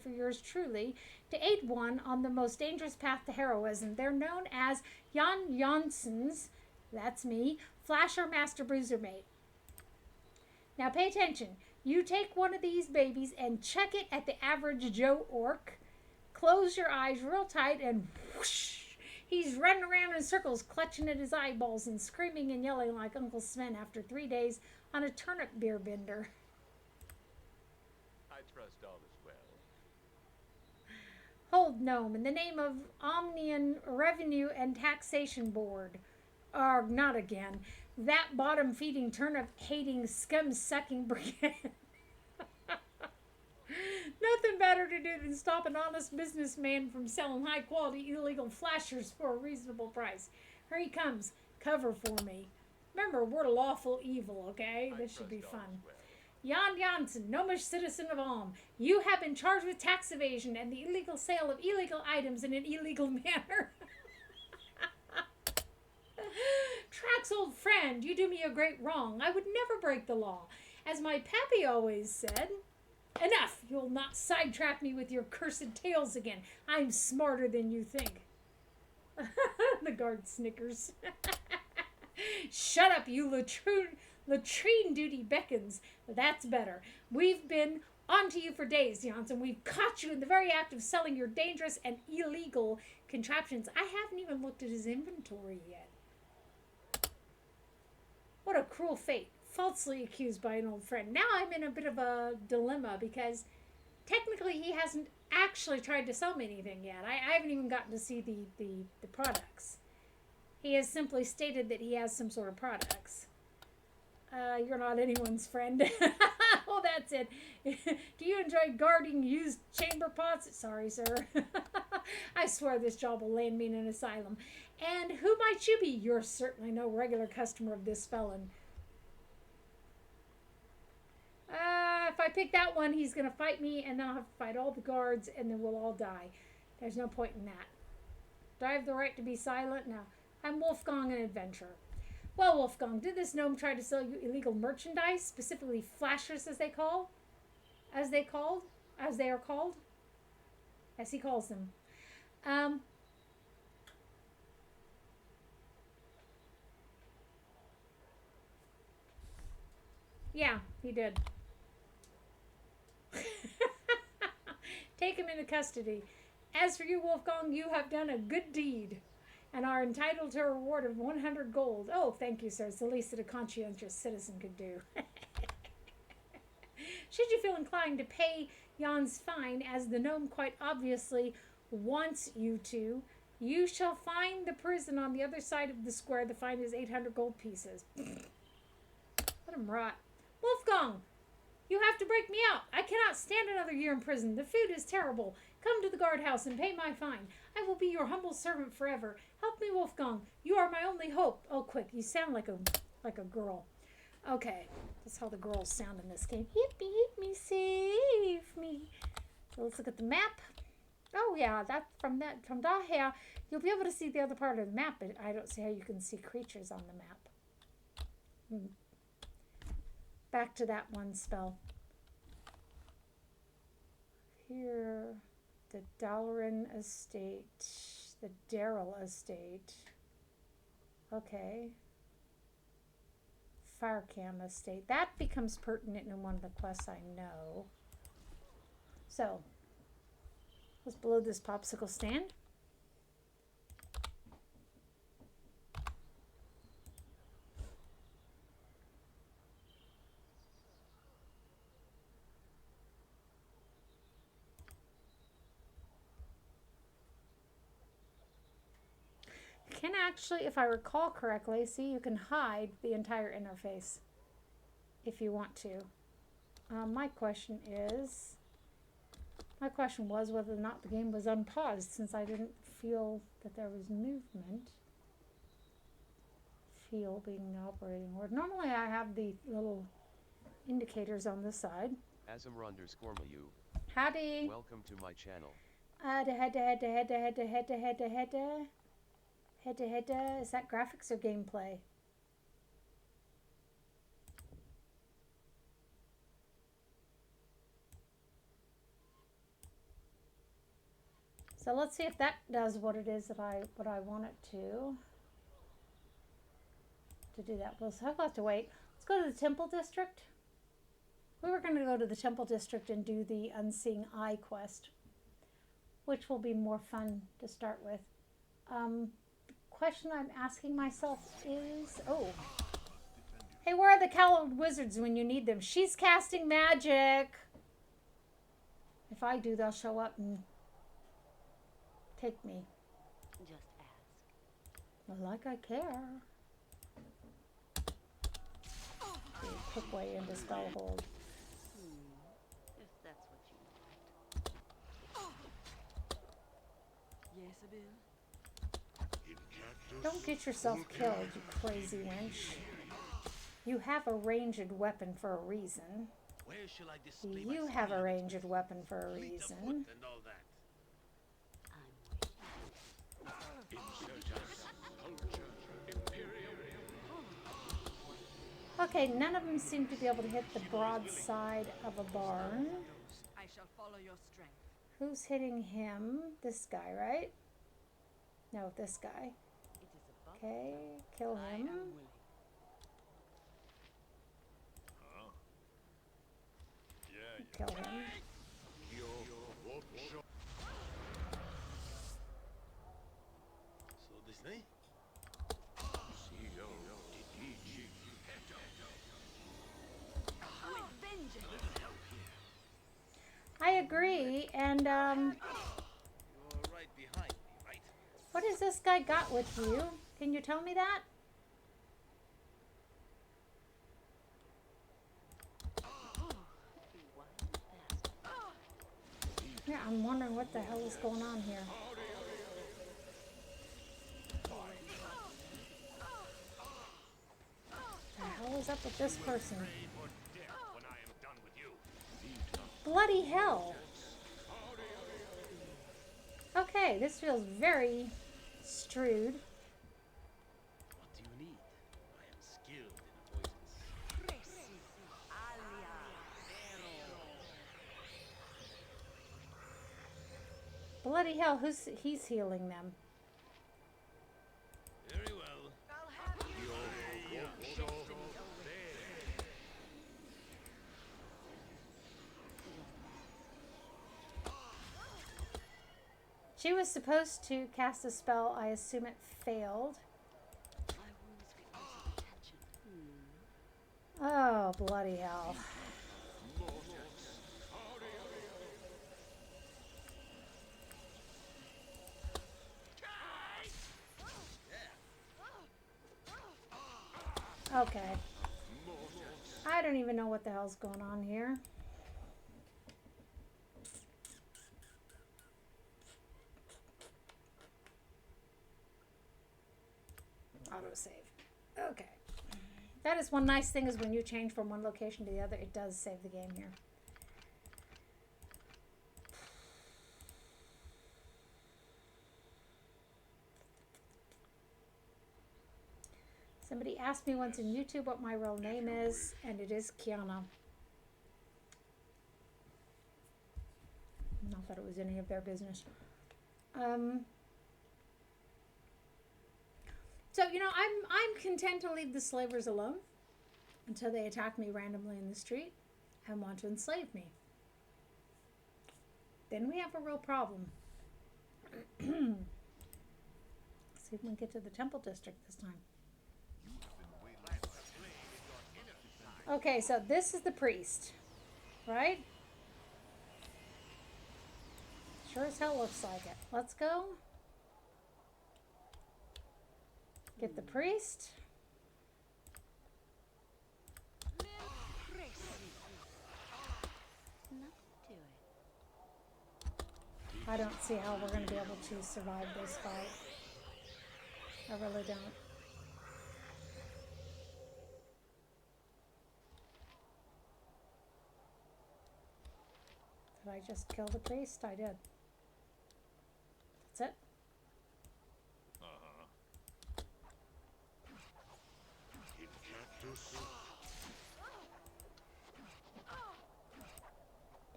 for yours truly to aid one on the most dangerous path to heroism. They're known as Jan Jansson's. That's me. Flasher Master Bruiser Mate. Now pay attention. You take one of these babies and chuck it at the average Joe orc. Close your eyes real tight and whoosh. He's running around in circles, clutching at his eyeballs and screaming and yelling like Uncle Sven after 3 days on a turnip beer bender. I trust all is well. Hold gnome in the name of Omnian Revenue and Taxation Board. Not again. That bottom-feeding, turnip-hating, scum-sucking brigade. Nothing better to do than stop an honest businessman from selling high-quality illegal flashers for a reasonable price. Here he comes. Cover for me. Remember, we're lawful evil, okay? This should be fun. Jan Janssen, gnomish citizen of Alm. You have been charged with tax evasion and the illegal sale of illegal items in an illegal manner. Trax, old friend, you do me a great wrong. I would never break the law. As my pappy always said, enough! You'll not sidetrack me with your cursed tales again. I'm smarter than you think. The guard snickers. Shut up, you latrine duty beckons. That's better. We've been on to you for days, Janssen. We've caught you in the very act of selling your dangerous and illegal contraptions. I haven't even looked at his inventory yet. What a cruel fate. Falsely accused by an old friend. Now I'm in a bit of a dilemma because technically he hasn't actually tried to sell me anything yet. I haven't even gotten to see the products. He has simply stated that he has some sort of products. You're not anyone's friend. Oh, that's it. Do you enjoy guarding used chamber pots? Sorry, sir. I swear this job will land me in an asylum. And who might you be? You're certainly no regular customer of this felon. If I pick that one, he's going to fight me, and then I'll have to fight all the guards, and then we'll all die. There's no point in that. Do I have the right to be silent? No. I'm Wolfgang, an adventurer. Well, Wolfgang, did this gnome try to sell you illegal merchandise, specifically flashers, as they are called? As he calls them. Yeah, he did. Take him into custody. As for you, Wolfgang, you have done a good deed. and are entitled to a reward of 100 gold. Oh, thank you, sir. It's the least that a conscientious citizen could do. Should you feel inclined to pay Jan's fine, as the gnome quite obviously wants you to, you shall find the prison on the other side of the square. The fine is 800 gold pieces. Let him rot. Wolfgang, you have to break me out. I cannot stand another year in prison. The food is terrible. Come to the guardhouse and pay my fine. I will be your humble servant forever. Help me, Wolfgang. You are my only hope. Oh, quick. You sound like a girl. Okay. That's how the girls sound in this game. Hippie, hit me, save me. So let's look at the map. Oh, yeah. From down here, you'll be able to see the other part of the map, but I don't see how you can see creatures on the map. Back to that one spell. Here, the Dalaran estate, the Daryl estate. Okay. Firecam estate. That becomes pertinent in one of the quests I know. So, let's blow this popsicle stand. Can actually, if I recall correctly, see, you can hide the entire interface if you want to. My question was whether or not the game was unpaused, since I didn't feel that there was movement. Feel being the operating word. Normally I have the little indicators on this side. Asm_Mayu. Howdy. Welcome to my channel. Is that graphics or gameplay? So let's see if that does what it is that I want it to do that. We'll have to wait. Let's go to the Temple District. We were going to go to the Temple District and do the Unseeing Eye quest, which will be more fun to start with. Question I'm asking myself is, hey, where are the cowled wizards when you need them? She's casting magic. If I do, they'll show up and take me. Just ask. Well, like I care. Quick way into Spellhold. If that's what you want. Yes, Abil. Don't get yourself killed, you crazy wench. You have a ranged weapon for a reason. Where shall I display You my have a skill? ranged weapon for a Fleet of reason. foot and all that. Okay, none of them seem to be able to hit the broad side of a barn. I shall follow your strength. Who's hitting him? This guy, right? No, this guy. Okay, kill him. Kill him. So this name? I agree, and You're right behind me, right? what has this guy got with you? Can you tell me that? Yeah, I'm wondering what the hell is going on here. The hell is up with this person? Bloody hell! Okay, this feels very strewed. What do you need? I am skilled in poisons. Bloody hell, he's healing them. Very well. She was supposed to cast a spell. I assume it failed. My wounds get lots of attention. Oh, bloody hell. Okay. I don't even know what the hell's going on here. Autosave. Okay. That is one nice thing is when you change from one location to the other, it does save the game here. Somebody asked me once in YouTube what my real name is, and it is Kiana. Not that it was any of their business. So, you know, I'm content to leave the slavers alone until they attack me randomly in the street and want to enslave me. Then we have a real problem. See if we can get to the temple district this time. Okay, so this is the priest, right? Sure as hell looks like it. Let's go. Get the priest. I don't see how we're going to be able to survive this fight. I really don't. Did I just kill the priest? I did. That's it.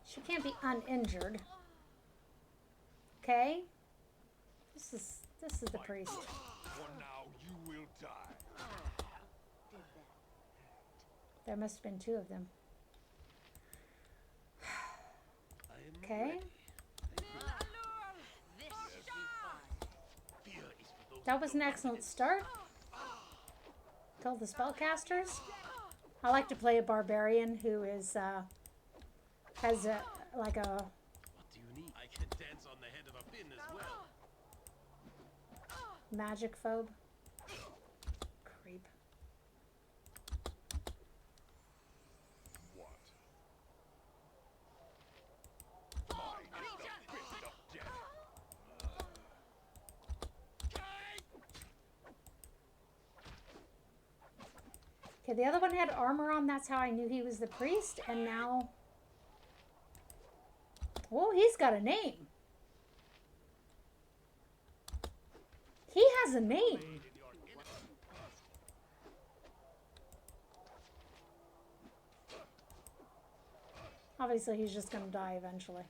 She can't be uninjured. Okay? This is the priest. For now you will die. There must have been two of them. Okay. That was an excellent start. Kill the spellcasters. I like to play a barbarian who is has a like a. What do you need? I can dance on the head of a pin as well. Magic phobe. Creep. What? Mine is the fist of death. Okay, the other one had armor on. That's how I knew he was the priest. And now, oh, he's got a name. He has a name. Obviously, he's just going to die eventually.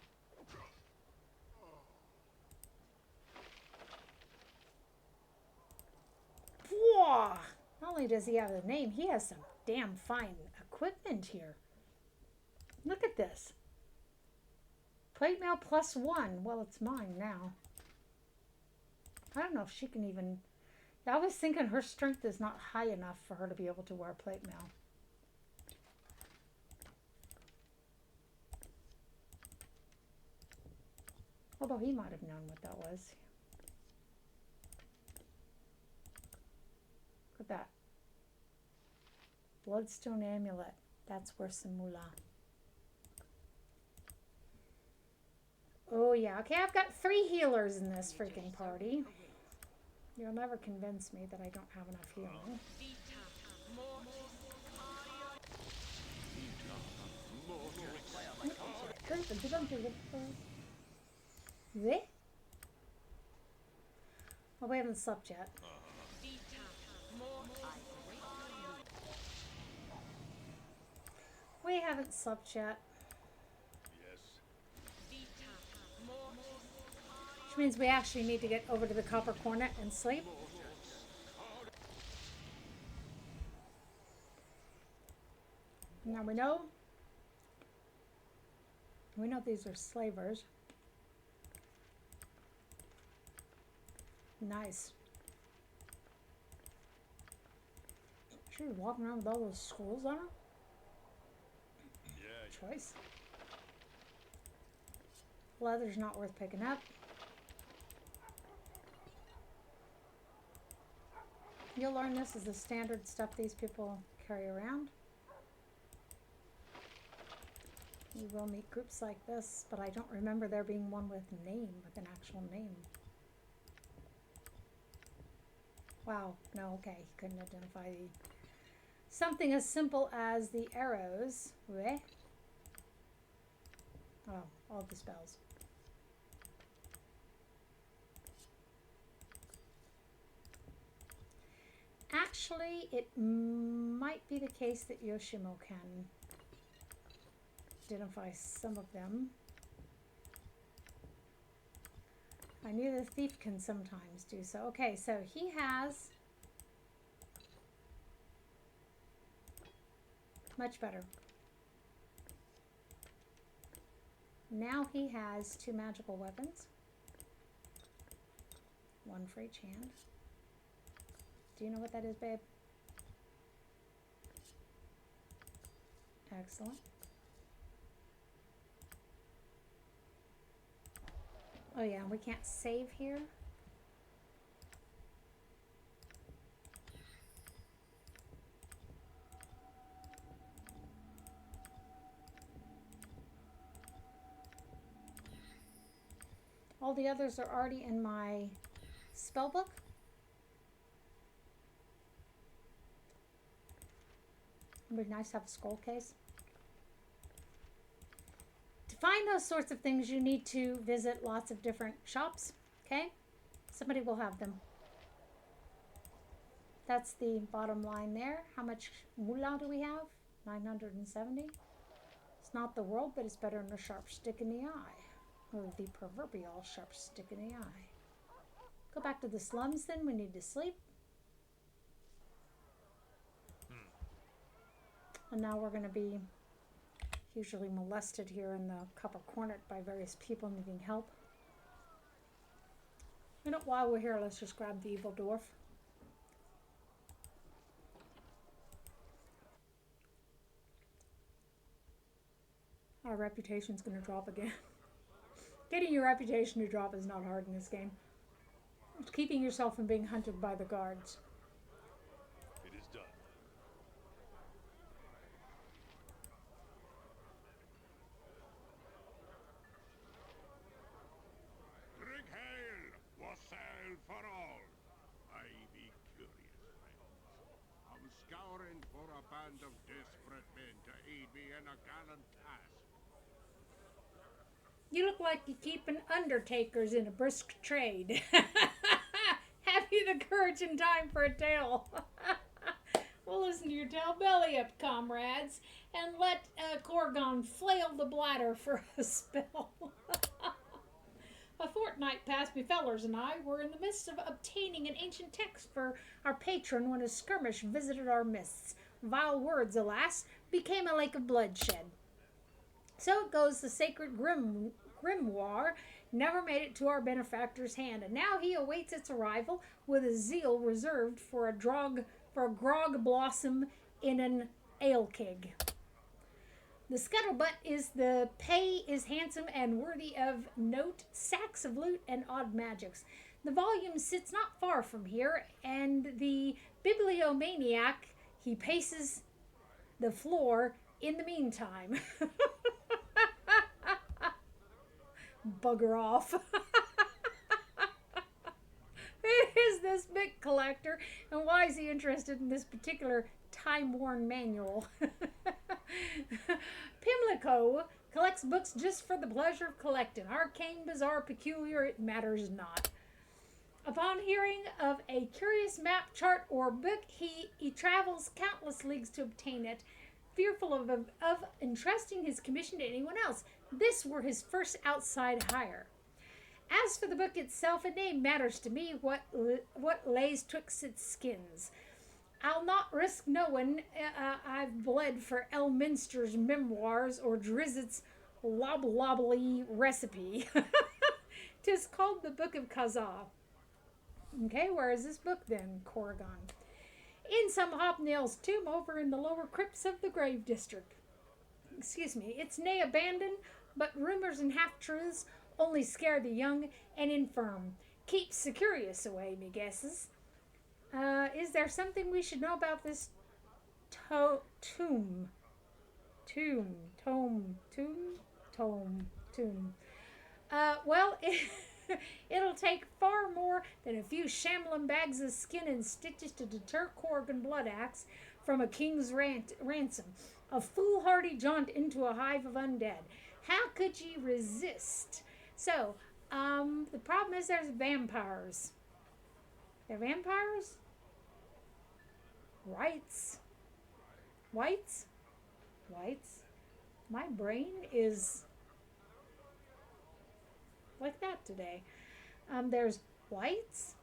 Whoa! Not only does he have a name, he has some damn fine equipment here. Look at this. Plate mail +1. Well, it's mine now. I don't know if she can even... I was thinking her strength is not high enough for her to be able to wear plate mail. Although he might have known what that was. Look at that. Bloodstone amulet. That's worth some moolah. Oh yeah. Okay, I've got 3 healers in this freaking party. You'll never convince me that I don't have enough healing. Oh, we haven't slept yet. We haven't slept yet. Which means we actually need to get over to the Copper Cornet and sleep. Now we know these are slavers. Nice. She was walking around with all those skulls on her. Yeah. Choice. Leather's not worth picking up. You'll learn this is the standard stuff these people carry around. You will meet groups like this, but I don't remember there being one with an actual name. Wow, no, okay, he couldn't identify the... Something as simple as the arrows. Oh, all the spells. Actually, it might be the case that Yoshimo can identify some of them. I knew the thief can sometimes do so. Okay, so he has... Much better. Now he has 2 magical weapons. 1 for each hand. Do you know what that is, babe? Excellent. Oh yeah, we can't save here. All the others are already in my spell book. It would be nice to have a scroll case. To find those sorts of things, you need to visit lots of different shops, okay? Somebody will have them. That's the bottom line there. How much moolah do we have? 970. It's not the world, but it's better than a sharp stick in the eye. Or the proverbial sharp stick in the eye. Go back to the slums then. We need to sleep. And now we're going to be hugely molested here in the Copper Cornet by various people needing help. You know, while we're here, let's just grab the evil dwarf. Our reputation's going to drop again. Getting your reputation to drop is not hard in this game. It's keeping yourself from being hunted by the guards. It is done. Drink hail, wassail for all. I be curious, friends. I'm scouring for a band of desperate men to aid me in a gallant task. You look like you keep an undertaker's in a brisk trade. Have you the courage and time for a tale? Well, listen to your tale. Belly up, comrades, and let Corgon flail the bladder for a spell. A fortnight past, me fellers and I were in the midst of obtaining an ancient text for our patron when a skirmish visited our midst. Vile words, alas, became a lake of bloodshed. So it goes, the sacred grimoire never made it to our benefactor's hand, and now he awaits its arrival with a zeal reserved for a grog blossom in an ale keg. The scuttlebutt is the pay is handsome and worthy of note, sacks of loot and odd magics. The volume sits not far from here, and the bibliomaniac, he paces the floor in the meantime. Bugger off. Who is this book collector, and why is he interested in this particular time-worn manual? Pimlico collects books just for the pleasure of collecting. Arcane, bizarre, peculiar, it matters not. Upon hearing of a curious map, chart, or book, he travels countless leagues to obtain it, fearful of entrusting his commission to anyone else. This were his first outside hire. As for the book itself, it name matters to me what lays twixt its skins. I'll not risk knowing I've bled for Elminster's memoirs or Drizzett's lobbly recipe. 'Tis called the Book of Kazaa. Okay, where is this book then, Corrigan? In some hobnail's tomb over in the lower crypts of the Grave District. Excuse me, it's nay abandoned, but rumors and half-truths only scare the young and infirm. Keeps the curious away, me guesses. Is there something we should know about this tomb? Tomb. Well, it'll take far more than a few shambling bags of skin and stitches to deter Corrigan Bloodaxe from a king's ransom. A foolhardy jaunt into a hive of undead. How could ye resist? So, the problem is there's vampires. They're vampires? Whites? My brain is like that today. There's whites.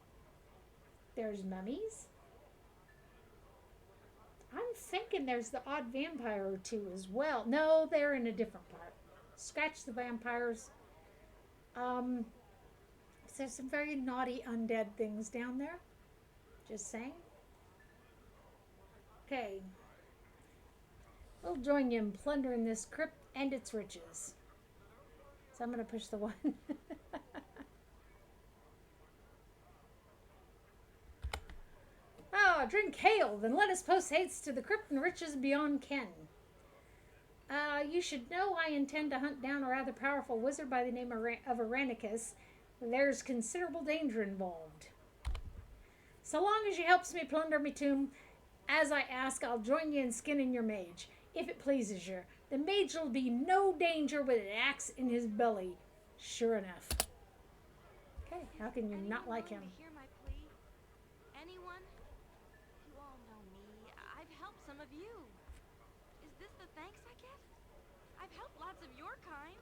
There's mummies. I'm thinking there's the odd vampire or two as well. No, they're in a different part. Scratch the vampires. There's some very naughty undead things down there. Just saying. Okay. We'll join you in plundering this crypt and its riches. So I'm going to push the one. Drink hail, then let us post haste to the crypt and riches beyond ken. You should know I intend to hunt down a rather powerful wizard by the name of Aranicus. There's considerable danger involved. So long as you helps me plunder me tomb, as I ask, I'll join you in skinning your mage, if it pleases you. The mage'll be no danger with an axe in his belly. Sure enough. Okay, how can you not like him? Hear my plea? Anyone? You all know me. I've helped some of you. Is this the thanks I get? I've helped lots of your kind.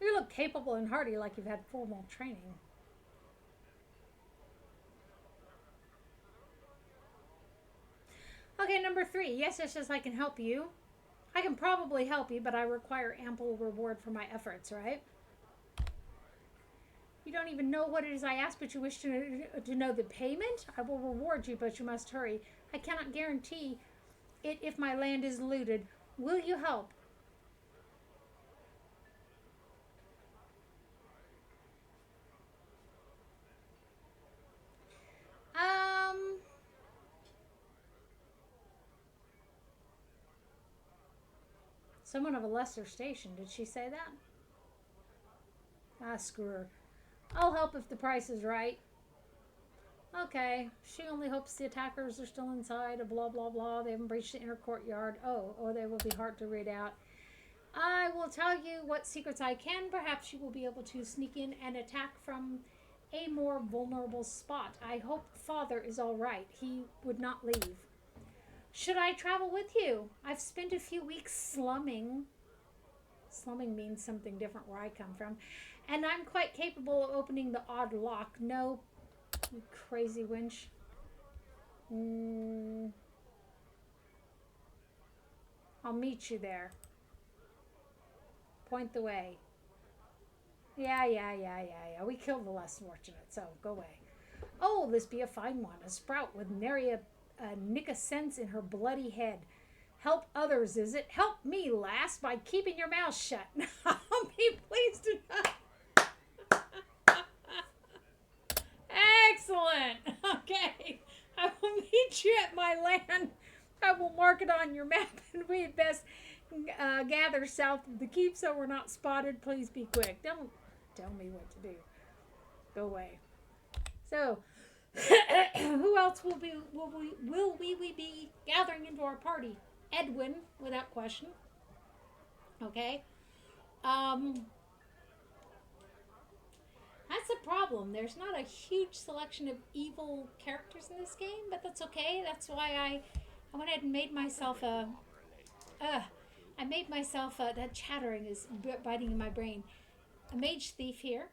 You look capable and hardy like you've had formal training. Okay, number 3. Yes, I can help you. I can probably help you, but I require ample reward for my efforts, right? You don't even know what it is I ask, but you wish to know the payment? I will reward you, but you must hurry. I cannot guarantee it if my land is looted. Will you help? Someone of a lesser station. Did she say that? Ah, screw her. I'll help if the price is right. Okay. She only hopes the attackers are still inside. Blah, blah, blah. They haven't breached the inner courtyard. Oh, they will be hard to read out. I will tell you what secrets I can. Perhaps you will be able to sneak in and attack from a more vulnerable spot. I hope Father is all right. He would not leave. Should I travel with you? I've spent a few weeks slumming. Slumming means something different where I come from. And I'm quite capable of opening the odd lock. No, you crazy wench. I'll meet you there. Point the way. Yeah. We killed the less fortunate, so go away. Oh, this be a fine one. A sprout with nary a nick of sense in her bloody head. Help others, is it? Help me, lass, by keeping your mouth shut. I'll be pleased to know. Excellent. Okay. I will meet you at my land. I will mark it on your map, and we had best gather south of the keep so we're not spotted. Please be quick. Don't tell me what to do. Go away. So, who else will we be gathering into our party? Edwin, without question. Okay. That's a problem. There's not a huge selection of evil characters in this game, but that's okay. That's why I went ahead and made myself that chattering is biting in my brain. A mage thief here.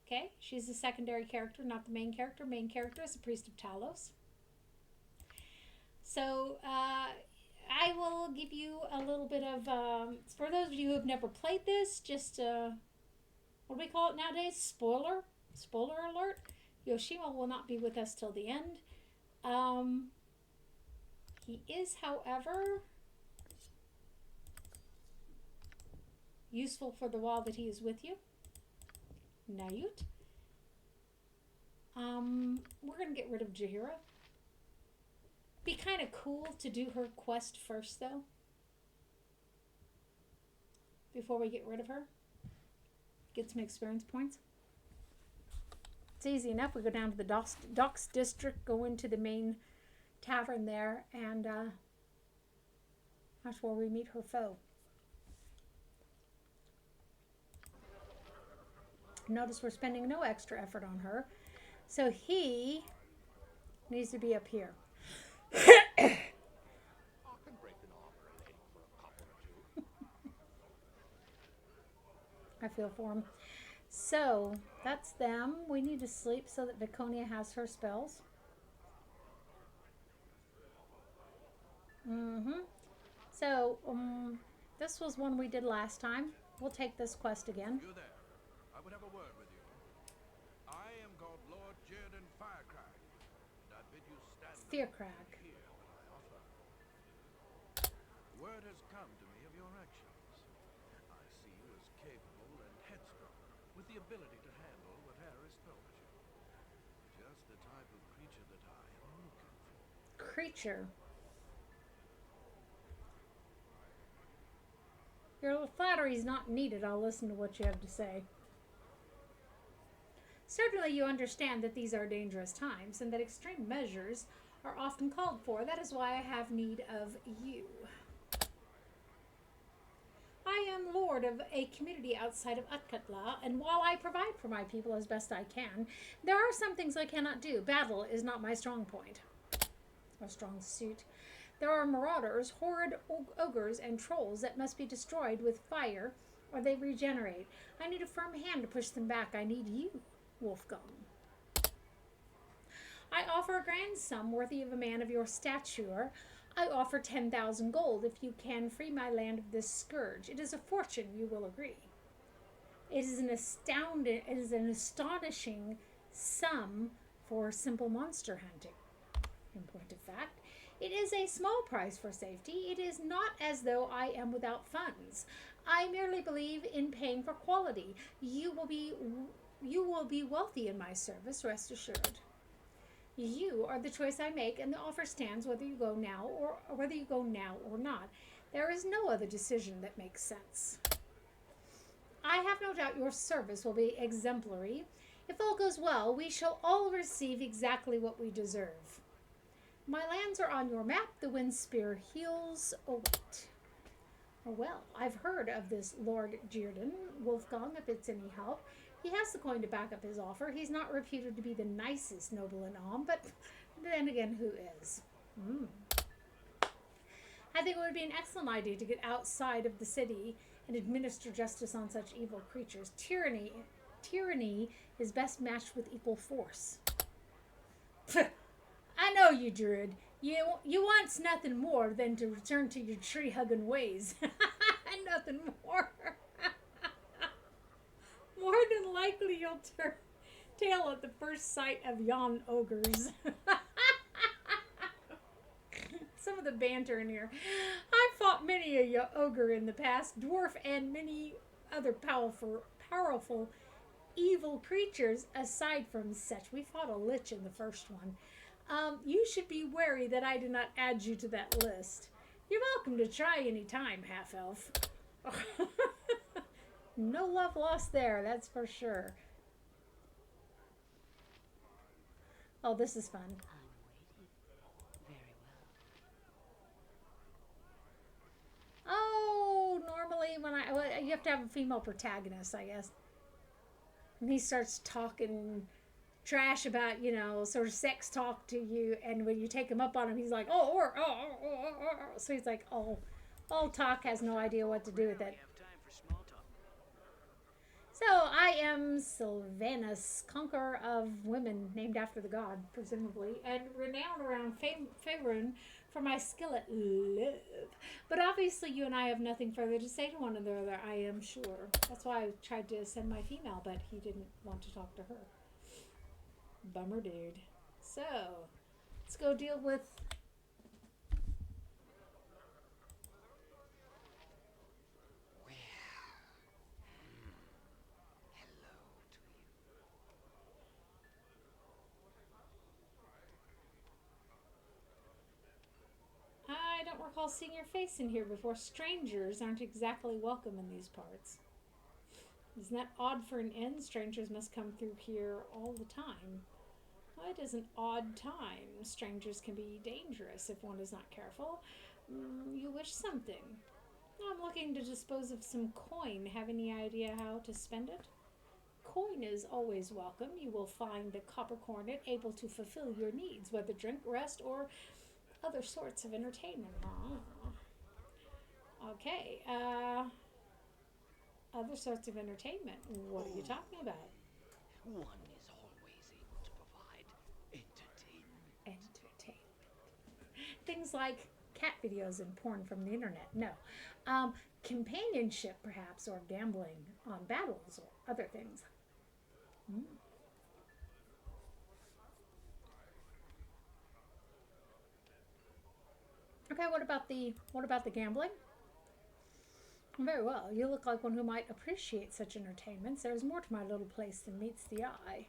Okay, she's a secondary character, not the main character. Main character is the priest of Talos. So, I will give you a little bit of, for those of you who have never played this, just, what do we call it nowadays? Spoiler alert. Yoshima will not be with us till the end. He is, however, useful for the while that he is with you. Nayut. We're going to get rid of Jahira. Be kind of cool to do her quest first, though. Before we get rid of her. Get some experience points. It's easy enough. We go down to the docks district, go into the main tavern there, and that's where we meet her foe. Notice we're spending no extra effort on her. So he needs to be up here. I feel for him. So that's them. We need to sleep so that Viconia has her spells. So this was one we did last time. We'll take this quest again. You there? I would have a word with you. I am called Lord Jordan Firecrag, and I bid you stand Fearcrag. here when I offer. Word has come to me of your actions. I see you as capable and headstrong, with the ability to handle what Harris told you. Just the type of creature that I am looking for. Creature. Your flattery is not needed. I'll listen to what you have to say. Certainly you understand that these are dangerous times and that extreme measures are often called for. That is why I have need of you. I am lord of a community outside of Utkatla, and while I provide for my people as best I can, there are some things I cannot do. Battle is not my strong point. Or strong suit. There are marauders, horrid ogres, and trolls that must be destroyed with fire, or they regenerate. I need a firm hand to push them back. I need you, Wolfgang. I offer a grand sum worthy of a man of your stature. I offer 10,000 gold if you can free my land of this scourge. It is a fortune, you will agree. It is an astonishing sum for simple monster hunting. In point of fact, it is a small price for safety. It is not as though I am without funds. I merely believe in paying for quality. You will be wealthy in my service, rest assured. You are the choice I make, and the offer stands whether you go now or not. There is no other decision that makes sense. I have no doubt your service will be exemplary. If all goes well, we shall all receive exactly what we deserve. My lands are on your map. The Windspear Hills await. Well, I've heard of this Lord Jordan, Wolfgang, if it's any help. He has the coin to back up his offer. He's not reputed to be the nicest noble in Alm, but then again, who is? I think it would be an excellent idea to get outside of the city and administer justice on such evil creatures. Tyranny is best matched with equal force. I know you, Druid. You want nothing more than to return to your tree-hugging ways. Nothing more. More than likely you'll turn tail at the first sight of yon ogres. Some of the banter in here. I've fought many a ogre in the past, dwarf and many other powerful evil creatures aside from such. We fought a lich in the first one. You should be wary that I did not add you to that list. You're welcome to try any time, half-elf. No love lost there, that's for sure. Oh, this is fun. I'm waiting. Very well. Oh, normally when you have to have a female protagonist, I guess. And he starts talking trash about, sort of sex talk to you, and when you take him up on him, he's like, so he's like, all talk, has no idea what to do with it. So I am Sylvanus, conqueror of women, named after the god, presumably, and renowned around Faerun for my skill at love. But obviously, you and I have nothing further to say to one another, I am sure. That's why I tried to send my female, but he didn't want to talk to her. Bummer dude. So, let's go deal with... I don't recall seeing your face in here before. Strangers aren't exactly welcome in these parts. Isn't that odd for an inn? Strangers must come through here all the time. Well, it is an odd time. Strangers can be dangerous if one is not careful. You wish something. I'm looking to dispose of some coin. Have any idea how to spend it? Coin is always welcome. You will find the copper cornet able to fulfill your needs, whether drink, rest, or other sorts of entertainment. Okay, other sorts of entertainment. What are you talking about? One is always able to provide entertainment. Entertainment. Things like cat videos and porn from the internet. No. Companionship, perhaps, or gambling on battles or other things. Okay, what about the gambling? Very well. You look like one who might appreciate such entertainments. There is more to my little place than meets the eye.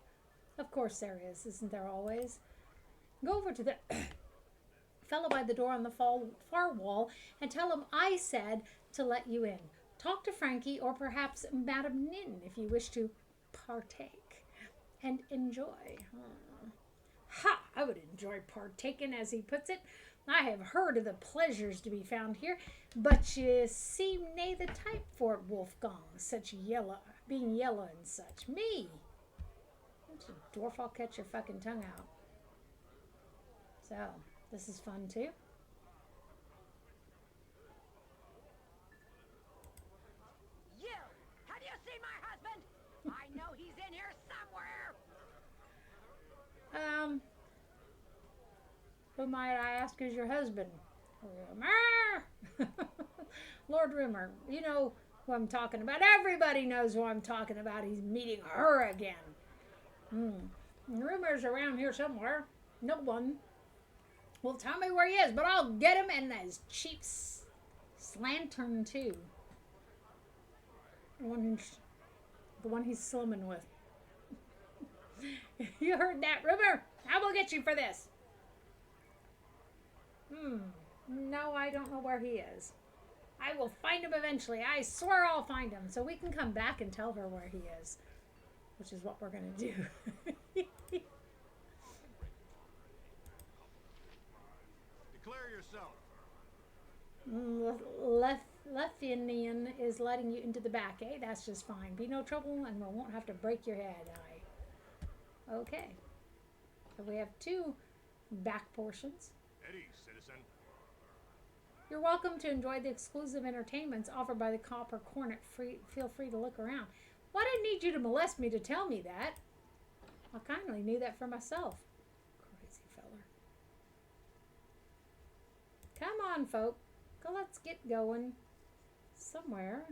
Of course there is, isn't there always? Go over to the fellow by the door on the far wall and tell him I said to let you in. Talk to Frankie or perhaps Madame Nin if you wish to partake and enjoy. Ha! I would enjoy partaking, as he puts it. I have heard of the pleasures to be found here, but you seem nae the type for it, Wolfgang. Being yellow and such. Me! Dwarf, I'll catch your fucking tongue out. So, this is fun too. You! Have you seen my husband? I know he's in here somewhere! Who might I ask is your husband? Rumor! Lord Rumor. You know who I'm talking about. Everybody knows who I'm talking about. He's meeting her again. Rumor's around here somewhere. No one will tell me where he is, but I'll get him, and his cheap lantern too. The one he's slumming with. You heard that, Rumor? I will get you for this. No, I don't know where he is. I will find him eventually. I swear I'll find him, so we can come back and tell her where he is, which is what we're going to do. Declare yourself. Lefinian is letting you into the back, eh? That's just fine. Be no trouble, and we won't have to break your head. Okay. So we have 2 back portions. Eddie, citizen. You're welcome to enjoy the exclusive entertainments offered by the Copper Cornet. Feel free to look around. Why did I need you to molest me to tell me that? I kindly knew that for myself. Crazy feller. Come on, folk. Let's get going. Somewhere.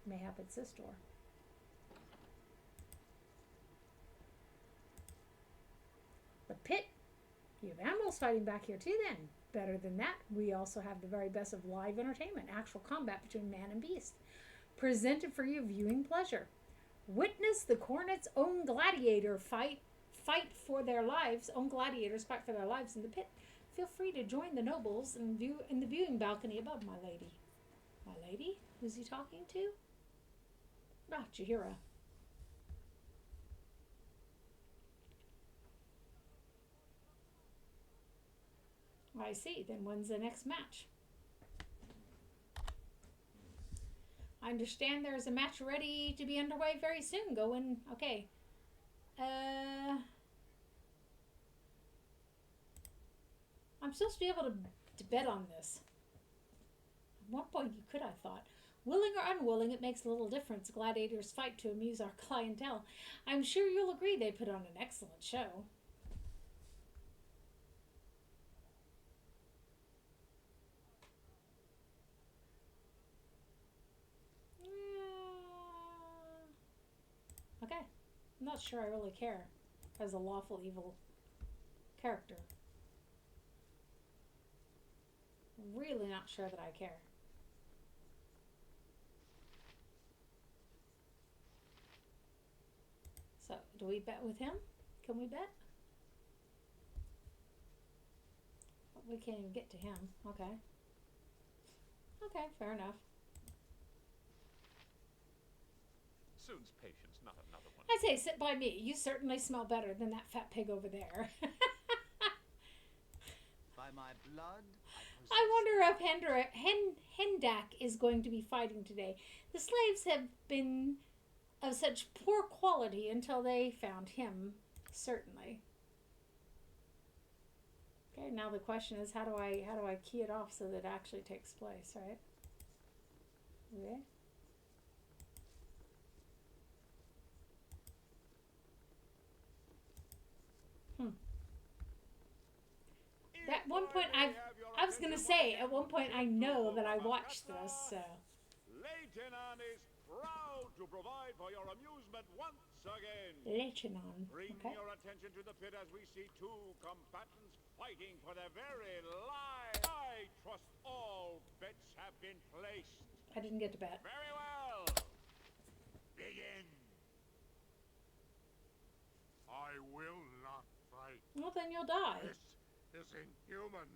Mayhap it's this door. The pit. You have animals fighting back here too then. Better than that, we also have the very best of live entertainment, actual combat between man and beast, presented for your viewing pleasure. Witness the Cornet's own gladiator fight for their lives. Own gladiators fight for their lives in the pit. Feel free to join the nobles and view in the viewing balcony above, my lady. My lady? Who's he talking to? Chihira. I see. Then when's the next match? I understand there's a match ready to be underway very soon. Go in. Okay. I'm supposed to be able to bet on this. At one point you could, I thought. Willing or unwilling, it makes little difference. Gladiators fight to amuse our clientele. I'm sure you'll agree they put on an excellent show. Okay. I'm not sure I really care as a lawful evil character. Really not sure that I care. So, do we bet with him? Can we bet? We can't even get to him. Okay. Okay, fair enough. Soon's patience, not another one. I say sit by me. You certainly smell better than that fat pig over there. By my blood, I wonder if Hendak is going to be fighting today. The slaves have been of such poor quality until they found him, certainly. Okay, now the question is how do I key it off so that it actually takes place, right? Okay. At one point, I was gonna say, at one point I know that I watched this, so. Leitenan is proud to provide for your amusement once again. Leitenan, Bring okay. your attention to the pit as we see two combatants fighting for their very lives. I trust all bets have been placed. I didn't get to bet. Very well. Begin. I will not fight. Well, then you'll die. This is inhuman.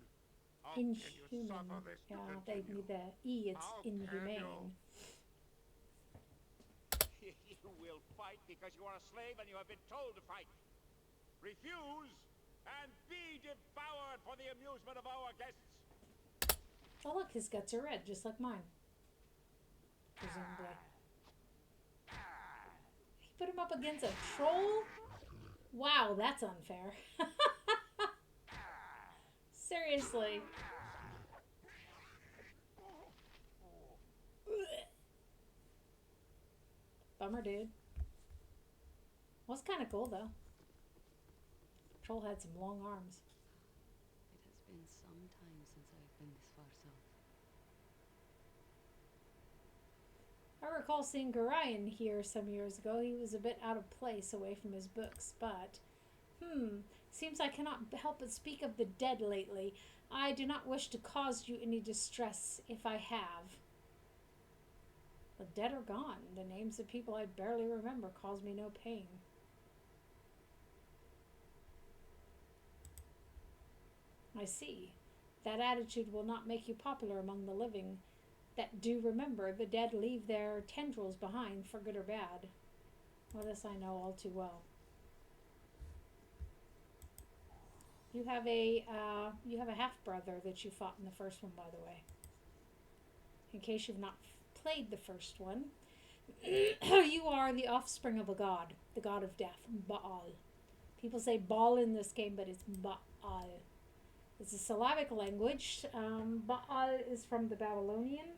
How can you suffer this to Yeah, they continue? need the E, it's How can inhumane. You will fight because you are a slave and you have been told to fight. Refuse and be devoured for the amusement of our guests. Oh look, his guts are red, just like mine. Presumably. He put him up against a troll? Wow, that's unfair. Seriously. Bummer, dude. Was kind of cool, though. Troll had some long arms. It has been some time since I've been this far south. I recall seeing Gorion here some years ago. He was a bit out of place away from his books, but... Seems I cannot help but speak of the dead lately. I do not wish to cause you any distress if I have. The dead are gone. The names of people I barely remember cause me no pain. I see. That attitude will not make you popular among the living that do remember. The dead leave their tendrils behind for good or bad. Well, this I know all too well. You have a half-brother that you fought in the first one, by the way. In case you've not played the first one, you are the offspring of a god, the god of death, Baal. People say Baal in this game, but it's Baal. It's a syllabic language. Baal is from the Babylonian,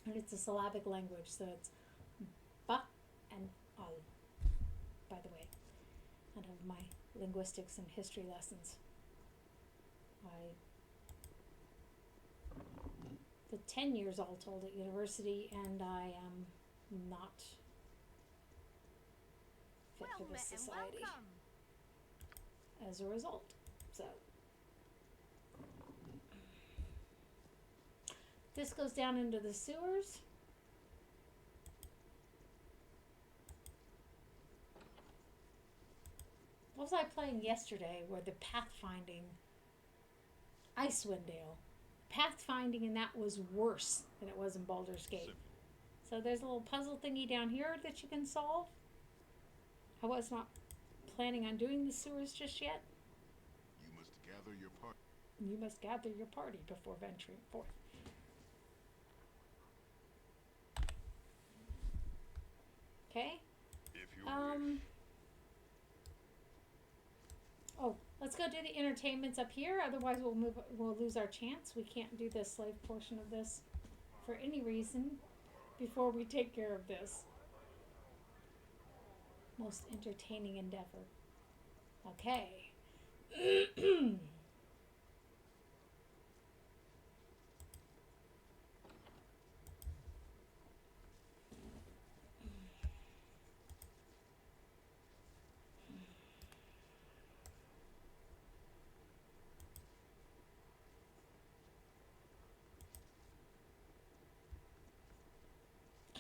and it's a syllabic language, so it's Ba and Al, by the way, out of my linguistics and history lessons. I did 10 years all told at university, and I am not fit for this society as a result. So this goes down into the sewers. What was I playing yesterday where the pathfinding Icewind Dale? Pathfinding in that was worse than it was in Baldur's Gate. So there's a little puzzle thingy down here that you can solve. I was not planning on doing the sewers just yet. You must gather your party. You must gather your party before venturing forth. Okay. If you wish. Oh, let's go do the entertainments up here. Otherwise, we'll lose our chance. We can't do the slave portion of this for any reason before we take care of this. Most entertaining endeavor. Okay.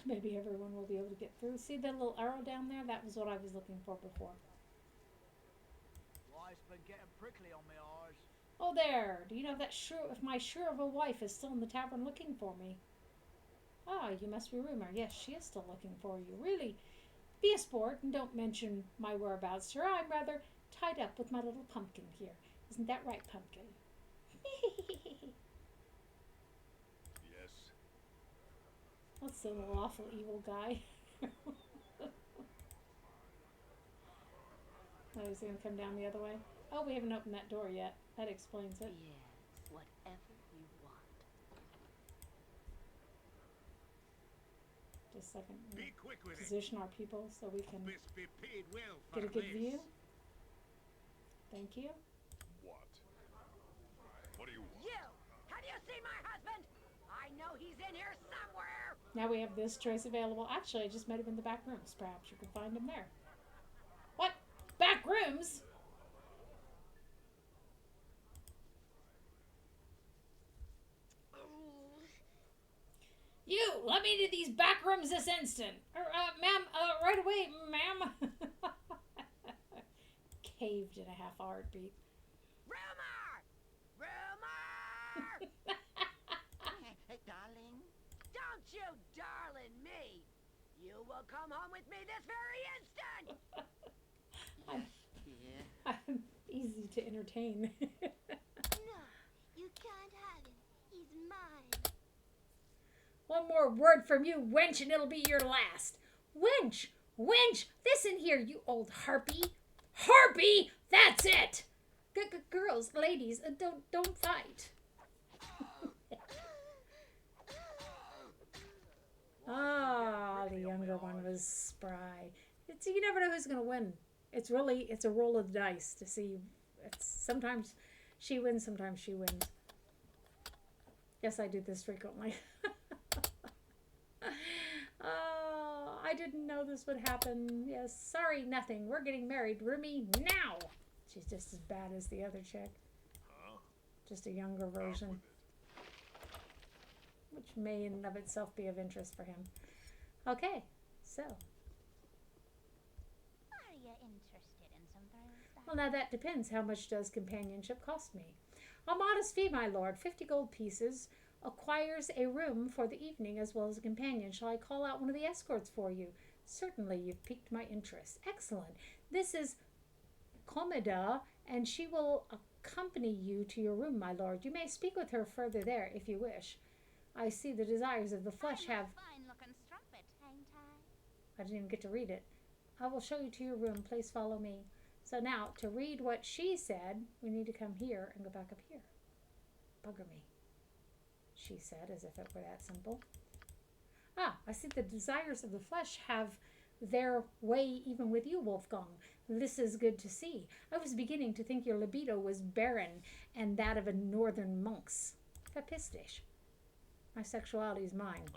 Maybe everyone will be able to get through. See that little arrow down there? That was what I was looking for before. Life's been getting prickly on me eyes. Oh, there. Do you know that if my sure of a wife is still in the tavern looking for me? Ah, you must be Rumor. Yes, she is still looking for you. Really, be a sport and don't mention my whereabouts, sir. I'm rather tied up with my little pumpkin here. Isn't that right, Pumpkin? Yes. That's a little awful evil guy. Oh, he's going to come down the other way? Oh, we haven't opened that door yet. That explains it. Yes, whatever you want. Just a second. Be quick with Position our people so we can Must be paid well for get a good this. view. Thank you. What? What do you want? You! Have you seen my husband? I know he's in here somewhere! Now we have this choice available. Actually, I just met him in the back rooms. Perhaps you can find him there. What? Back rooms? You! Let me into these back rooms this instant! Ma'am, right away, ma'am! Caved in a half heartbeat. Rumor! Rumor! Hey, darling. Don't you darling me! You will come home with me this very instant! I'm easy to entertain. No, you can't have him. He's mine. One more word from you, wench, and it'll be your last. Wench! Wench! Listen here, you old harpy. Harpy! That's it! Girls, ladies, don't fight. Ah, the younger one was spry. You never know who's going to win. It's a roll of the dice to see. Sometimes she wins, sometimes she wins. Yes, I do this frequently. Oh, I didn't know this would happen. Yes, sorry, nothing. We're getting married. Rumi, now! She's just as bad as the other chick. Just a younger version. Which may in and of itself be of interest for him. Okay, so. Are you interested in some thrills? Well, now that depends. How much does companionship cost me? A modest fee, my lord. 50 gold pieces. Acquires a room for the evening as well as a companion. Shall I call out one of the escorts for you? Certainly, you've piqued my interest. Excellent. This is Comida, and she will accompany you to your room, my lord. You may speak with her further there, if you wish. I see the desires of the flesh have... Fine-looking strumpet, ain't I? I didn't even get to read it. I will show you to your room. Please follow me. So now, to read what she said, we need to come here and go back up here. Bugger me, she said, as if it were that simple. Ah, I see the desires of the flesh have their way even with you, Wolfgang. This is good to see. I was beginning to think your libido was barren and that of a northern monk's. Fapistisch. My sexuality is mine.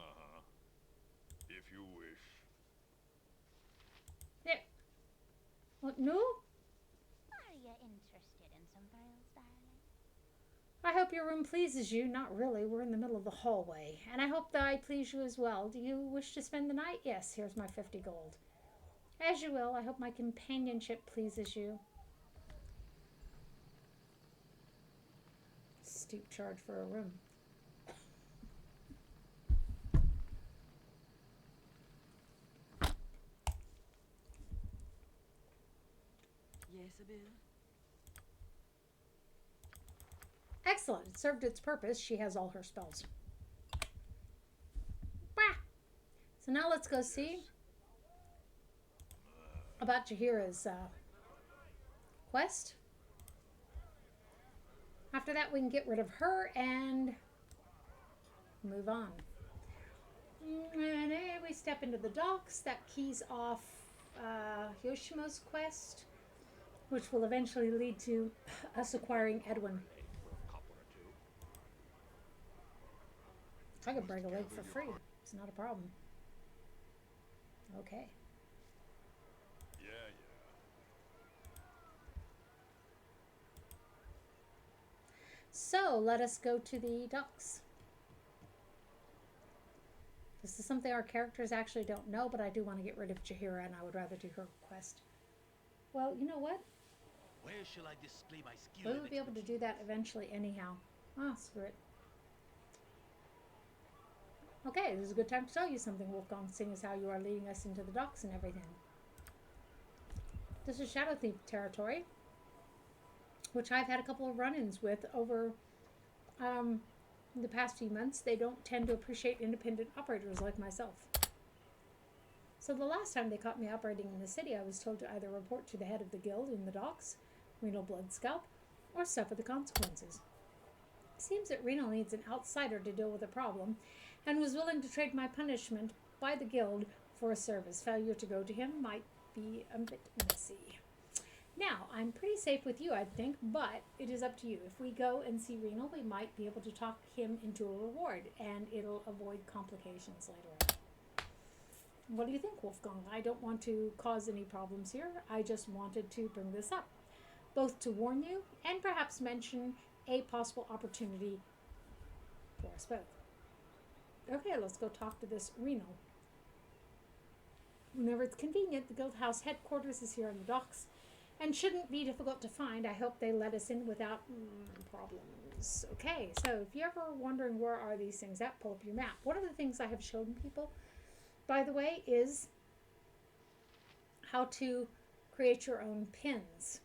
If you wish. Yeah. What, no? Are you interested in some thrills, darling? I hope your room pleases you. Not really. We're in the middle of the hallway. And I hope that I please you as well. Do you wish to spend the night? Yes, here's my 50 gold. As you will. I hope my companionship pleases you. Steep charge for a room. Yes, Bill? Excellent. It served its purpose. She has all her spells. Bah! So now let's go see about Jahira's quest. After that, we can get rid of her and move on. And then we step into the docks. That keys off Yoshima's quest, which will eventually lead to us acquiring Edwin. I could break a leg for free. It's not a problem. Okay. Yeah. So let us go to the docks. This is something our characters actually don't know, but I do want to get rid of Jahira, and I would rather do her quest. Well, you know what? Where shall I display my skill? We'll be able to do that eventually anyhow. Ah, screw it. Okay, this is a good time to tell you something, Wolfgang, seeing as how you are leading us into the docks and everything. This is Shadow Thief territory, which I've had a couple of run-ins with over the past few months. They don't tend to appreciate independent operators like myself. So the last time they caught me operating in the city, I was told to either report to the head of the guild in the docks, Renal Blood Scalp, or suffer the consequences. It seems that Renal needs an outsider to deal with the problem, and was willing to trade my punishment by the guild for a service. Failure to go to him might be a bit messy. Now, I'm pretty safe with you, I think, but it is up to you. If we go and see Renal, we might be able to talk him into a reward, and it'll avoid complications later on. What do you think, Wolfgang? I don't want to cause any problems here. I just wanted to bring this up, both to warn you and perhaps mention a possible opportunity for us both. Okay, let's go talk to this Renal. Whenever it's convenient, the guild house headquarters is here on the docks and shouldn't be difficult to find. I hope they let us in without problems. Okay, so if you're ever wondering where are these things at, pull up your map. One of the things I have shown people, by the way, is how to create your own pins.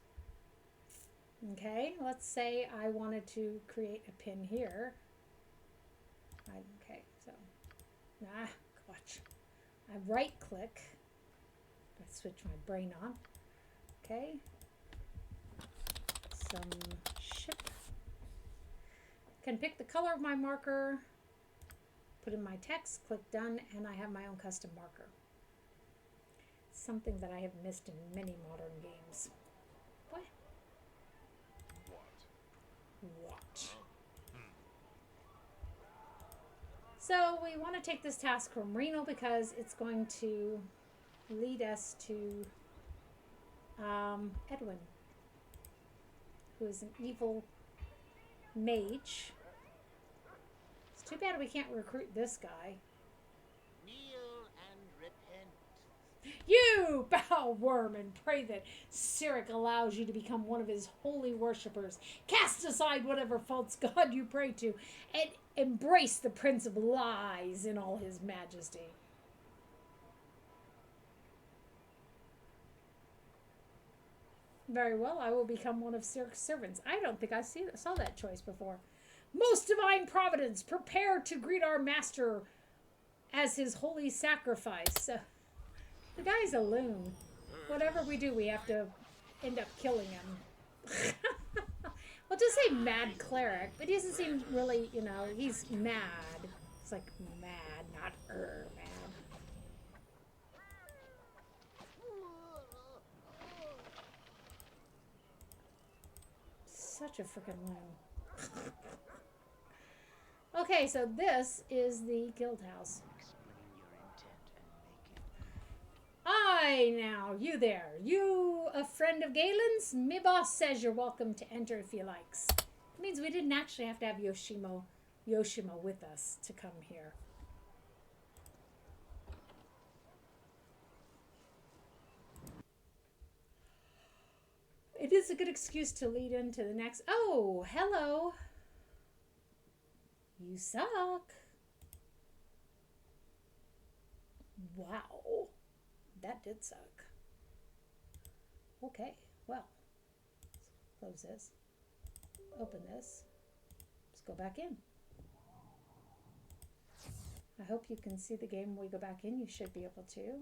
Okay, let's say I wanted to create a pin here. Okay, so, gosh. I right click. Let's switch my brain on. Okay. Some ship. Can pick the color of my marker, put in my text, click done, and I have my own custom marker. Something that I have missed in many modern games. What? So we want to take this task from Renal because it's going to lead us to Edwin, who is an evil mage. It's too bad we can't recruit this guy. Kneel and repent. You bow, worm, and pray that Cyric allows you to become one of his holy worshippers. Cast aside whatever false god you pray to, and embrace the Prince of Lies in all his majesty. Very well, I will become one of Cyric's servants. I don't think I saw that choice before. Most divine providence, prepare to greet our master as his holy sacrifice. The guy's a loon. Whatever we do, we have to end up killing him. Well, just say mad cleric, but he doesn't seem really, you know, he's mad. It's like mad, not mad. Such a freaking loon. Okay, so this is the guild house. Hi, now, you there. You a friend of Galen's? Me boss says you're welcome to enter if you likes. It means we didn't actually have to have Yoshima with us to come here. It is a good excuse to lead into the next. Oh, hello. You suck. Wow. That did suck. Okay, well, let's close this. Open this. Let's go back in. I hope you can see the game when we go back in. You should be able to.